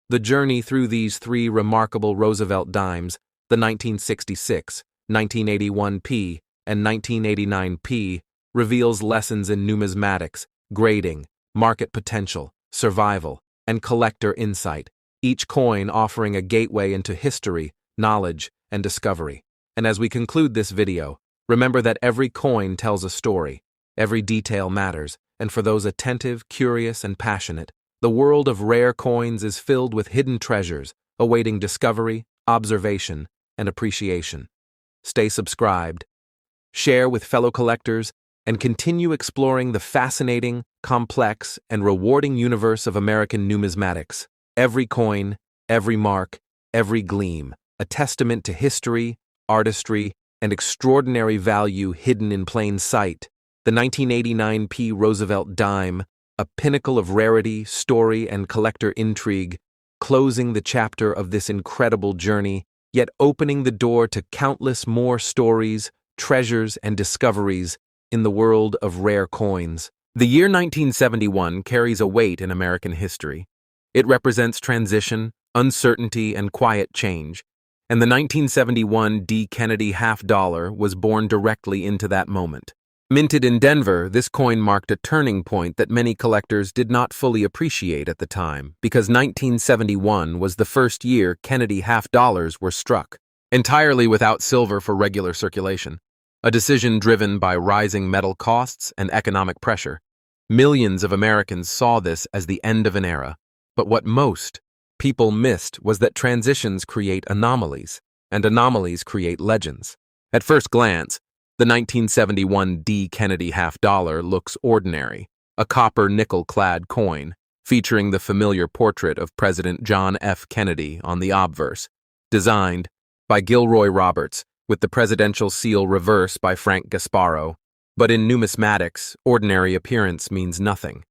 The journey through these three remarkable Roosevelt dimes, the 1966, 1981 P, and 1989 P, reveals lessons in numismatics, grading, market potential, survival, and collector insight, each coin offering a gateway into history, knowledge, and discovery. And as we conclude this video, remember that every coin tells a story, every detail matters, and for those attentive, curious, and passionate, the world of rare coins is filled with hidden treasures, awaiting discovery, observation, and appreciation. Stay subscribed, share with fellow collectors, and continue exploring the fascinating, complex, and rewarding universe of American numismatics. Every coin, every mark, every gleam, a testament to history, artistry, and extraordinary value hidden in plain sight. The 1989 P Roosevelt dime, a pinnacle of rarity, story, and collector intrigue, closing the chapter of this incredible journey, yet opening the door to countless more stories, treasures, and discoveries in the world of rare coins. The year 1971 carries a weight in American history. It represents transition, uncertainty, and quiet change, and the 1971 D. Kennedy $50 was born directly into that moment. Minted in Denver, this coin marked a turning point that many collectors did not fully appreciate at the time, because 1971 was the first year Kennedy $50 were struck, entirely without silver for regular circulation. A decision driven by rising metal costs and economic pressure. Millions of Americans saw this as the end of an era. But what most people missed was that transitions create anomalies, and anomalies create legends. At first glance, the 1971 D. Kennedy $50 looks ordinary, a copper nickel-clad coin, featuring the familiar portrait of President John F. Kennedy on the obverse, designed by Gilroy Roberts, with the presidential seal reverse by Frank Gasparo. But in numismatics, ordinary appearance means nothing.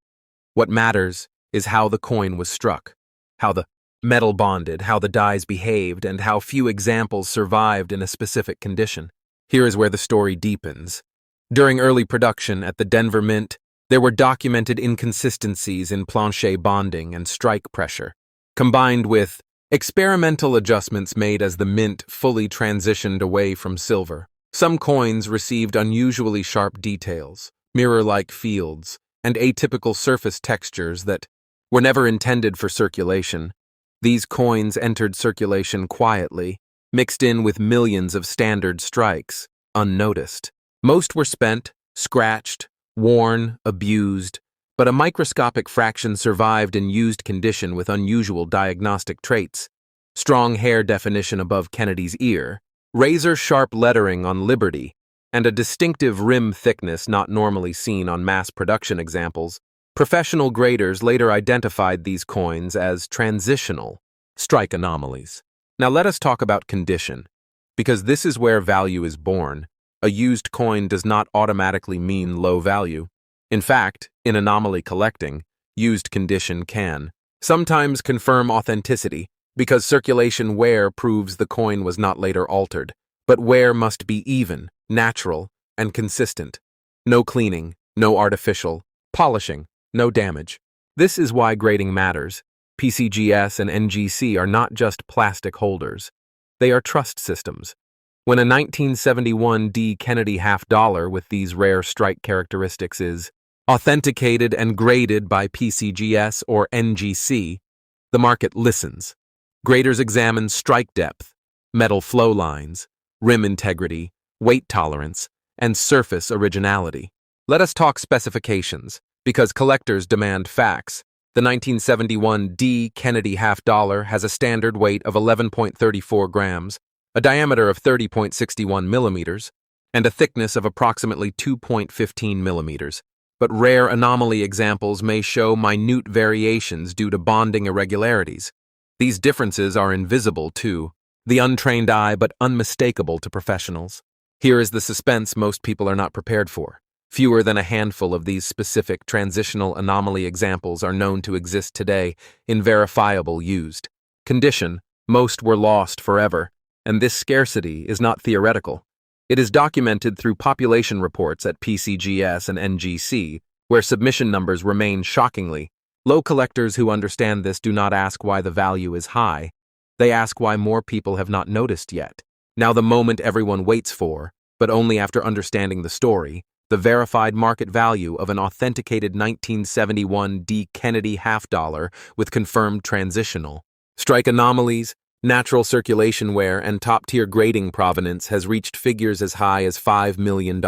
What matters is how the coin was struck, how the metal bonded, how the dies behaved, and how few examples survived in a specific condition. Here is where the story deepens. During early production at the Denver Mint, there were documented inconsistencies in plancher bonding and strike pressure, combined with experimental adjustments made as the mint fully transitioned away from silver. Some coins received unusually sharp details, mirror-like fields, and atypical surface textures that were never intended for circulation. These coins entered circulation quietly, mixed in with millions of standard strikes, unnoticed. Most were spent, scratched, worn, abused, but a microscopic fraction survived in used condition with unusual diagnostic traits: strong hair definition above Kennedy's ear, razor-sharp lettering on Liberty, and a distinctive rim thickness not normally seen on mass production examples. Professional graders later identified these coins as transitional strike anomalies. Now let us talk about condition, because this is where value is born. A used coin does not automatically mean low value. In fact, in anomaly collecting, used condition can sometimes confirm authenticity, because circulation wear proves the coin was not later altered. But wear must be even, natural, and consistent. No cleaning, no artificial, polishing, no damage. This is why grading matters. PCGS and NGC are not just plastic holders. They are trust systems. When a 1971 D Kennedy half-dollar with these rare strike characteristics is authenticated and graded by PCGS or NGC, the market listens. Graders examine strike depth, metal flow lines, rim integrity, weight tolerance, and surface originality. Let us talk specifications, because collectors demand facts. The 1971 D Kennedy half-dollar has a standard weight of 11.34 grams, a diameter of 30.61 millimeters, and a thickness of approximately 2.15 millimeters. But rare anomaly examples may show minute variations due to bonding irregularities. These differences are invisible to the untrained eye but unmistakable to professionals. Here is the suspense most people are not prepared for. Fewer than a handful of these specific transitional anomaly examples are known to exist today in verifiable used condition. Most were lost forever, and this scarcity is not theoretical. It is documented through population reports at PCGS and NGC, where submission numbers remain shockingly low. Collectors who understand this do not ask why the value is high. They ask why more people have not noticed yet. Now the moment everyone waits for, but only after understanding the story, the verified market value of an authenticated 1971 D Kennedy half-dollar with confirmed transitional strike anomalies, natural circulation wear, and top-tier grading provenance has reached figures as high as $5 million.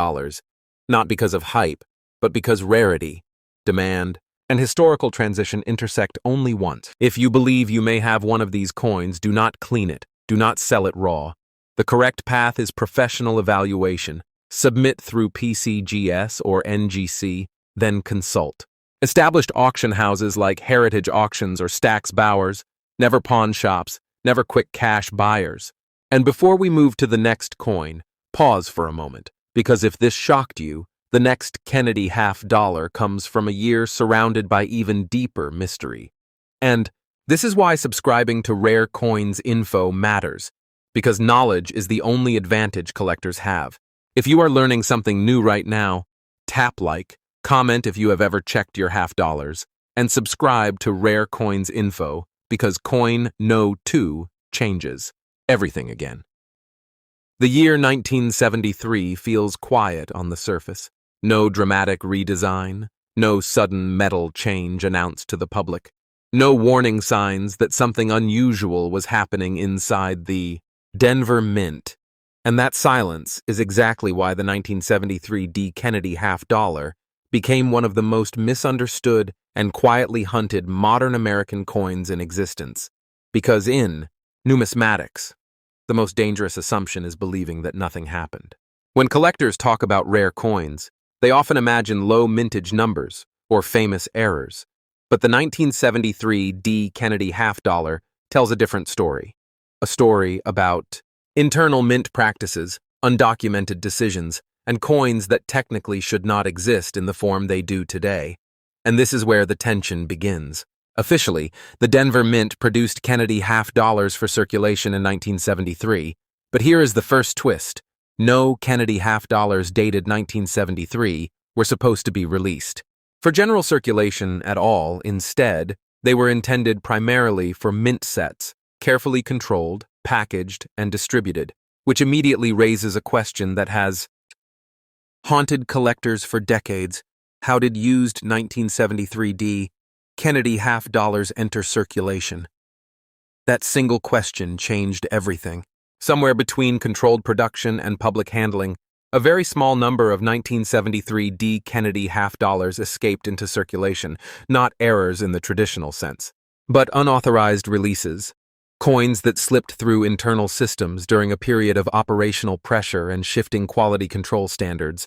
Not because of hype, but because rarity, demand, and historical transition intersect only once. If you believe you may have one of these coins, do not clean it, do not sell it raw. The correct path is professional evaluation. Submit through PCGS or NGC, then consult. Established auction houses like Heritage Auctions or Stack's Bowers, never pawn shops, never quick cash buyers. And before we move to the next coin, pause for a moment, because if this shocked you, the next Kennedy half-dollar comes from a year surrounded by even deeper mystery. And this is why subscribing to Rare Coins Info matters, because knowledge is the only advantage collectors have. If you are learning something new right now, tap like, comment if you have ever checked your half-dollars, and subscribe to Rare Coins Info, because Coin No 2 changes everything again. The year 1973 feels quiet on the surface. No dramatic redesign, no sudden metal change announced to the public, no warning signs that something unusual was happening inside the Denver Mint. And that silence is exactly why the 1973 D Kennedy half-dollar became one of the most misunderstood and quietly hunted modern American coins in existence. Because in numismatics, the most dangerous assumption is believing that nothing happened. When collectors talk about rare coins, they often imagine low mintage numbers or famous errors. But the 1973 D Kennedy half-dollar tells a different story. A story about internal mint practices, undocumented decisions, and coins that technically should not exist in the form they do today. And this is where the tension begins. Officially, the Denver Mint produced Kennedy half-dollars for circulation in 1973, but here is the first twist. No Kennedy half-dollars dated 1973 were supposed to be released for general circulation at all. Instead, they were intended primarily for mint sets, carefully controlled, packaged, and distributed, which immediately raises a question that has haunted collectors for decades. How did used 1973 D Kennedy half-dollars enter circulation? That single question changed everything. Somewhere between controlled production and public handling, a very small number of 1973 D Kennedy half-dollars escaped into circulation, not errors in the traditional sense, but unauthorized releases. Coins that slipped through internal systems during a period of operational pressure and shifting quality control standards.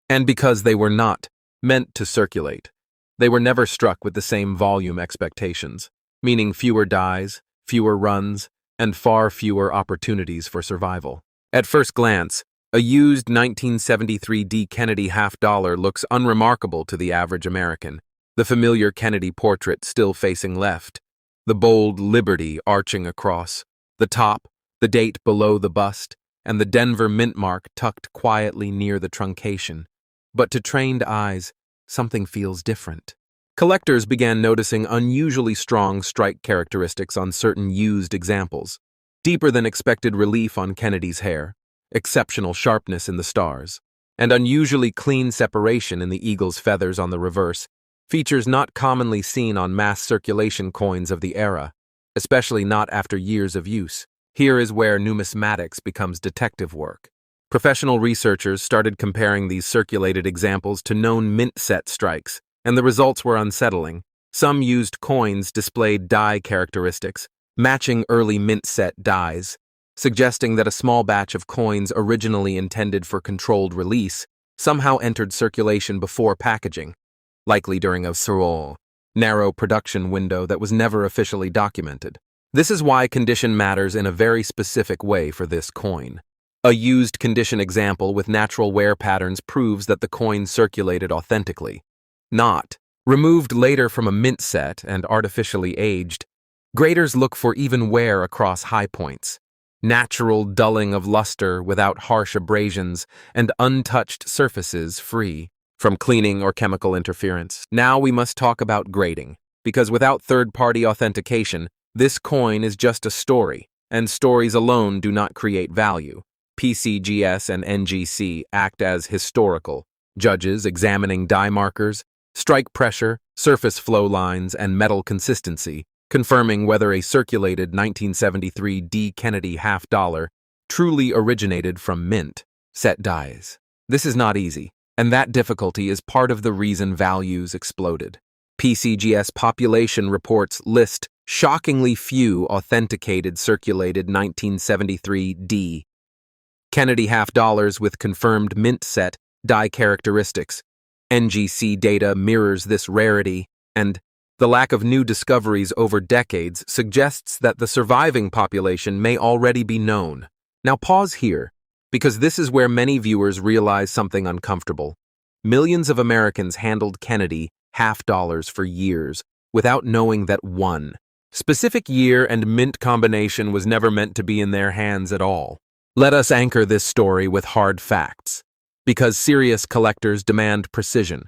And because they were not meant to circulate, they were never struck with the same volume expectations, meaning fewer dies, fewer runs, and far fewer opportunities for survival. At first glance, a used 1973 D Kennedy half-dollar looks unremarkable to the average American. The familiar Kennedy portrait still facing left, the bold liberty arching across, the top, the date below the bust, and the Denver mint mark tucked quietly near the truncation. But to trained eyes, something feels different. Collectors began noticing unusually strong strike characteristics on certain used examples, deeper than expected relief on Kennedy's hair, exceptional sharpness in the stars, and unusually clean separation in the eagle's feathers on the reverse, features not commonly seen on mass circulation coins of the era, especially not after years of use. Here is where numismatics becomes detective work. Professional researchers started comparing these circulated examples to known mint set strikes, and the results were unsettling. Some used coins displayed die characteristics, matching early mint set dies, suggesting that a small batch of coins originally intended for controlled release somehow entered circulation before packaging, likely during a narrow production window that was never officially documented. This is why condition matters in a very specific way for this coin. A used condition example with natural wear patterns proves that the coin circulated authentically. Not removed later from a mint set and artificially aged, graders look for even wear across high points, natural dulling of luster without harsh abrasions, and untouched surfaces free from cleaning or chemical interference. Now we must talk about grading, because without third-party authentication, this coin is just a story, and stories alone do not create value. PCGS and NGC act as historical judges examining die markers, strike pressure, surface flow lines, and metal consistency, confirming whether a circulated 1973 D. Kennedy half-dollar truly originated from mint set dies. This is not easy, and that difficulty is part of the reason values exploded. PCGS population reports list shockingly few authenticated circulated 1973 D. Kennedy half-dollars with confirmed mint set die characteristics. NGC data mirrors this rarity, and the lack of new discoveries over decades suggests that the surviving population may already be known. Now pause here, because this is where many viewers realize something uncomfortable. Millions of Americans handled Kennedy half-dollars for years without knowing that one specific year and mint combination was never meant to be in their hands at all. Let us anchor this story with hard facts, because serious collectors demand precision.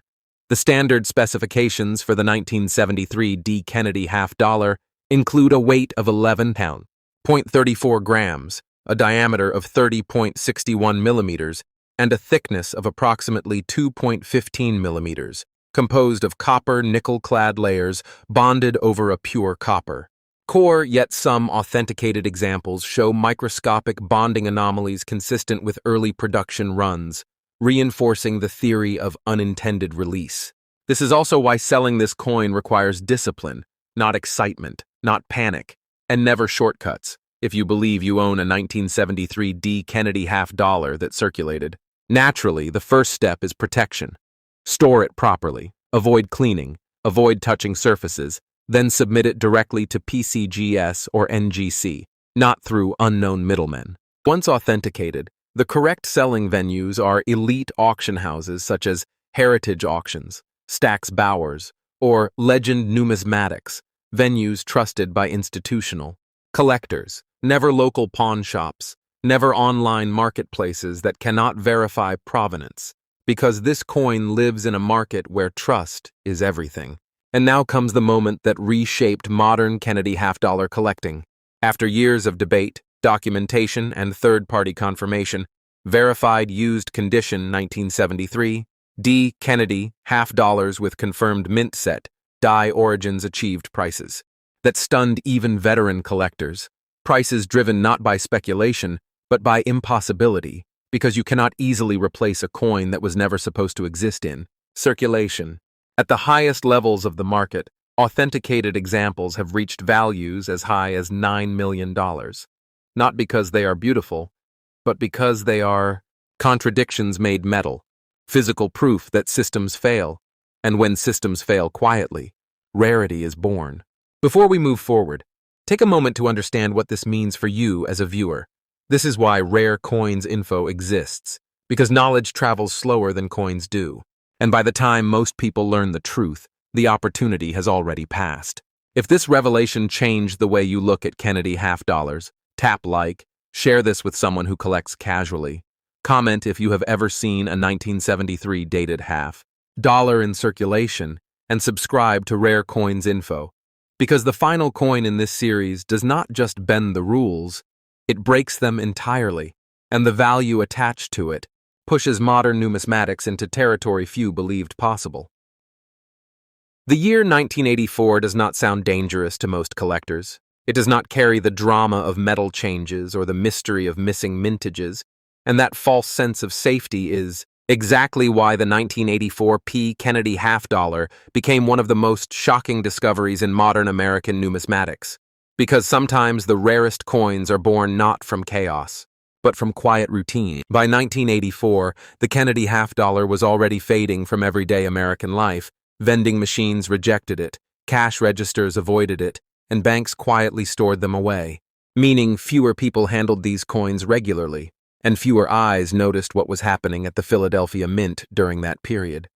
The standard specifications for the 1973 D. Kennedy half-dollar include a weight of 11 pounds, 0.34 grams, a diameter of 30.61 millimeters, and a thickness of approximately 2.15 millimeters, composed of copper nickel-clad layers bonded over a pure copper core, yet some authenticated examples show microscopic bonding anomalies consistent with early production runs, reinforcing the theory of unintended release. This is also why selling this coin requires discipline, not excitement, not panic, and never shortcuts, if you believe you own a 1973 D. Kennedy half-dollar that circulated. Naturally, the first step is protection. Store it properly, avoid cleaning, avoid touching surfaces, then submit it directly to PCGS or NGC, not through unknown middlemen. Once authenticated, the correct selling venues are elite auction houses such as Heritage Auctions, Stack's Bowers, or Legend Numismatics, venues trusted by institutional collectors, never local pawn shops, never online marketplaces that cannot verify provenance, because this coin lives in a market where trust is everything. And now comes the moment that reshaped modern Kennedy half-dollar collecting. After years of debate, documentation, and third-party confirmation, verified used condition 1973, D. Kennedy half-dollars with confirmed mint set, die origins achieved prices that stunned even veteran collectors. Prices driven not by speculation, but by impossibility, because you cannot easily replace a coin that was never supposed to exist in circulation. At the highest levels of the market, authenticated examples have reached values as high as $9 million. Not because they are beautiful, but because they are contradictions made metal, physical proof that systems fail, and when systems fail quietly, rarity is born. Before we move forward, take a moment to understand what this means for you as a viewer. This is why Rare Coins Info exists, because knowledge travels slower than coins do. And by the time most people learn the truth, the opportunity has already passed. If this revelation changed the way you look at Kennedy half-dollars, tap like, Share this with someone who collects casually. Comment if you have ever seen a 1973 dated half-dollar in circulation, and subscribe to Rare Coins Info. Because the final coin in this series does not just bend the rules, it breaks them entirely, and the value attached to it pushes modern numismatics into territory few believed possible. The year 1984 does not sound dangerous to most collectors. It does not carry the drama of metal changes or the mystery of missing mintages, and that false sense of safety is exactly why the 1984 P. Kennedy half-dollar became one of the most shocking discoveries in modern American numismatics. Because sometimes the rarest coins are born not from chaos, but from quiet routine. By 1984, the Kennedy half-dollar was already fading from everyday American life. Vending machines rejected it, cash registers avoided it, and banks quietly stored them away, meaning fewer people handled these coins regularly, and fewer eyes noticed what was happening at the Philadelphia Mint during that period.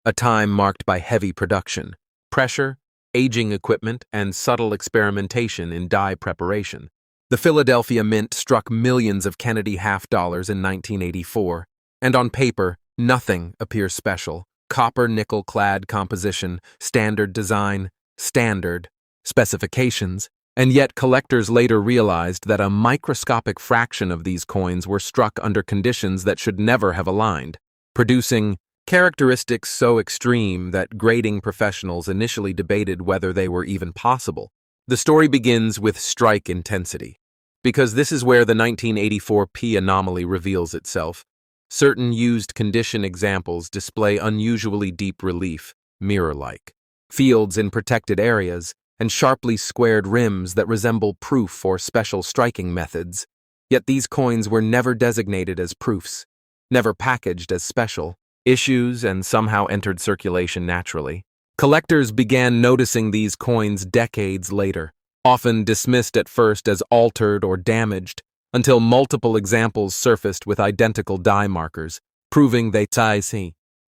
A time marked by heavy production, pressure, aging equipment, and subtle experimentation in die preparation. The Philadelphia Mint struck millions of Kennedy half-dollars in 1984, and on paper, nothing appears special. Copper nickel-clad composition, standard design, standard specifications, and yet collectors later realized that a microscopic fraction of these coins were struck under conditions that should never have aligned, producing characteristics so extreme that grading professionals initially debated whether they were even possible. The story begins with strike intensity, because this is where the 1984 P anomaly reveals itself. Certain used condition examples display unusually deep relief, mirror-like, fields in protected areas, and sharply squared rims that resemble proof for special striking methods. Yet these coins were never designated as proofs, never packaged as special issues, and somehow entered circulation naturally. Collectors began noticing these coins decades later, often dismissed at first as altered or damaged, until multiple examples surfaced with identical die markers, proving they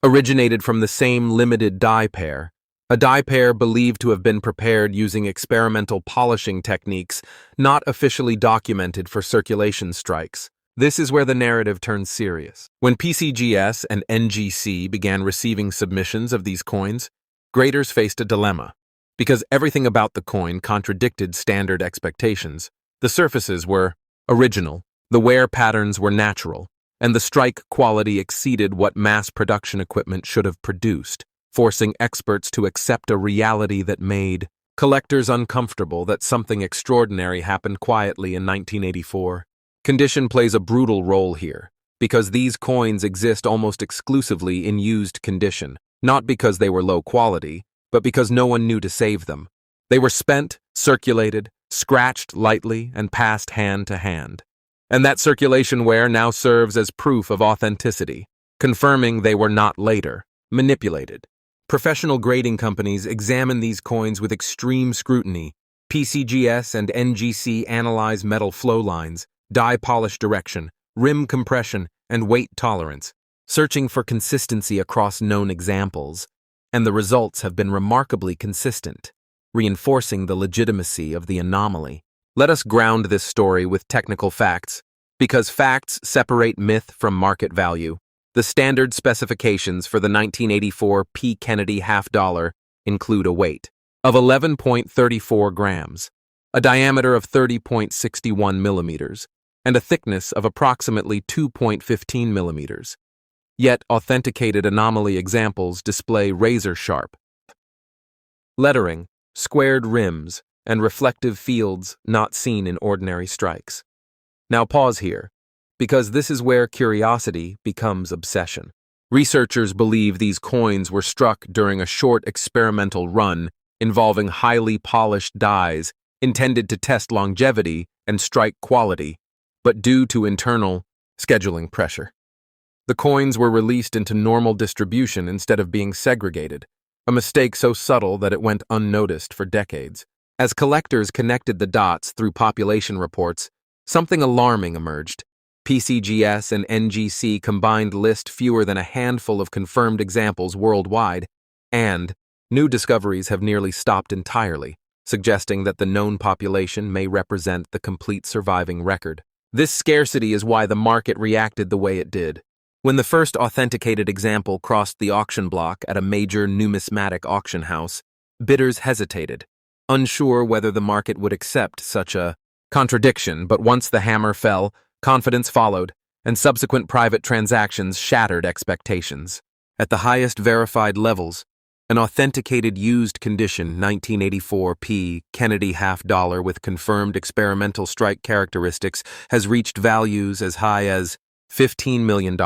originated from the same limited die pair, a die pair believed to have been prepared using experimental polishing techniques not officially documented for circulation strikes. This is where the narrative turns serious. When PCGS and NGC began receiving submissions of these coins, graders faced a dilemma. Because everything about the coin contradicted standard expectations, the surfaces were original, the wear patterns were natural, and the strike quality exceeded what mass production equipment should have produced, forcing experts to accept a reality that made collectors uncomfortable that something extraordinary happened quietly in 1984. Condition plays a brutal role here, because these coins exist almost exclusively in used condition, not because they were low quality, but because no one knew to save them. They were spent, circulated, scratched lightly, and passed hand to hand. And that circulation wear now serves as proof of authenticity, confirming they were not later manipulated. Professional grading companies examine these coins with extreme scrutiny. PCGS and NGC analyze metal flow lines, die polish direction, rim compression, and weight tolerance, searching for consistency across known examples, and the results have been remarkably consistent, reinforcing the legitimacy of the anomaly. Let us ground this story with technical facts, because facts separate myth from market value. The standard specifications for the 1984 P. Kennedy half-dollar include a weight of 11.34 grams, a diameter of 30.61 millimeters, and a thickness of approximately 2.15 millimeters. Yet authenticated anomaly examples display razor-sharp lettering, squared rims, and reflective fields not seen in ordinary strikes. Now pause here, because this is where curiosity becomes obsession. Researchers believe these coins were struck during a short experimental run involving highly polished dies intended to test longevity and strike quality, but due to internal scheduling pressure. The coins were released into normal distribution instead of being segregated, a mistake so subtle that it went unnoticed for decades. As collectors connected the dots through population reports, something alarming emerged. PCGS and NGC combined list fewer than a handful of confirmed examples worldwide, and new discoveries have nearly stopped entirely, suggesting that the known population may represent the complete surviving record. This scarcity is why the market reacted the way it did. When the first authenticated example crossed the auction block at a major numismatic auction house, bidders hesitated, unsure whether the market would accept such a contradiction, but once the hammer fell, confidence followed, and subsequent private transactions shattered expectations. At the highest verified levels, an authenticated used condition 1984 P Kennedy half-dollar with confirmed experimental strike characteristics has reached values as high as $15 million,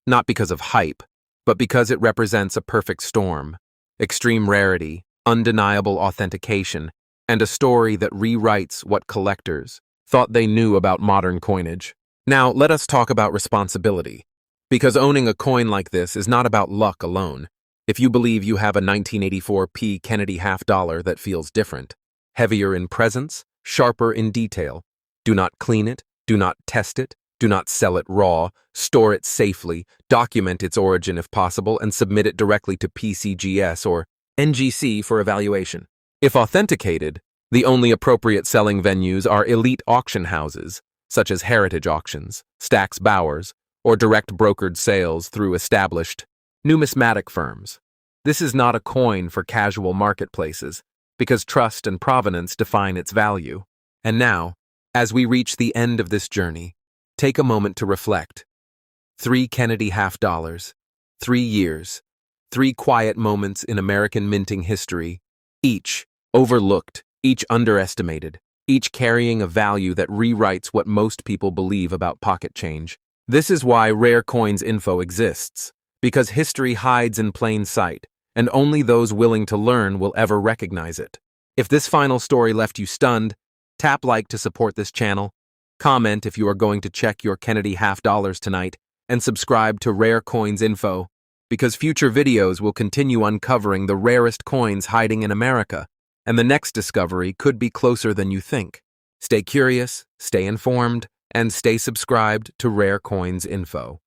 not because of hype, but because it represents a perfect storm, extreme rarity, undeniable authentication, and a story that rewrites what collectors thought they knew about modern coinage. Now, let us talk about responsibility, because owning a coin like this is not about luck alone. If you believe you have a 1984 P Kennedy half-dollar that feels different, heavier in presence, sharper in detail, do not clean it, do not test it, do not sell it raw, store it safely, document its origin if possible, and submit it directly to PCGS or NGC for evaluation. If authenticated, the only appropriate selling venues are elite auction houses, such as heritage auctions, Stack's Bowers, or direct brokered sales through established numismatic firms. This is not a coin for casual marketplaces, because trust and provenance define its value. And now, as we reach the end of this journey, take a moment to reflect. 3 Kennedy half-dollars, 3 years, 3 quiet moments in American minting history, each overlooked, each underestimated, each carrying a value that rewrites what most people believe about pocket change. This is why Rare Coins Info exists, because history hides in plain sight, and only those willing to learn will ever recognize it. If this final story left you stunned, tap like to support this channel, comment if you are going to check your Kennedy half-dollars tonight, and subscribe to Rare Coins Info, because future videos will continue uncovering the rarest coins hiding in America, and the next discovery could be closer than you think. Stay curious, stay informed, and stay subscribed to Rare Coins Info.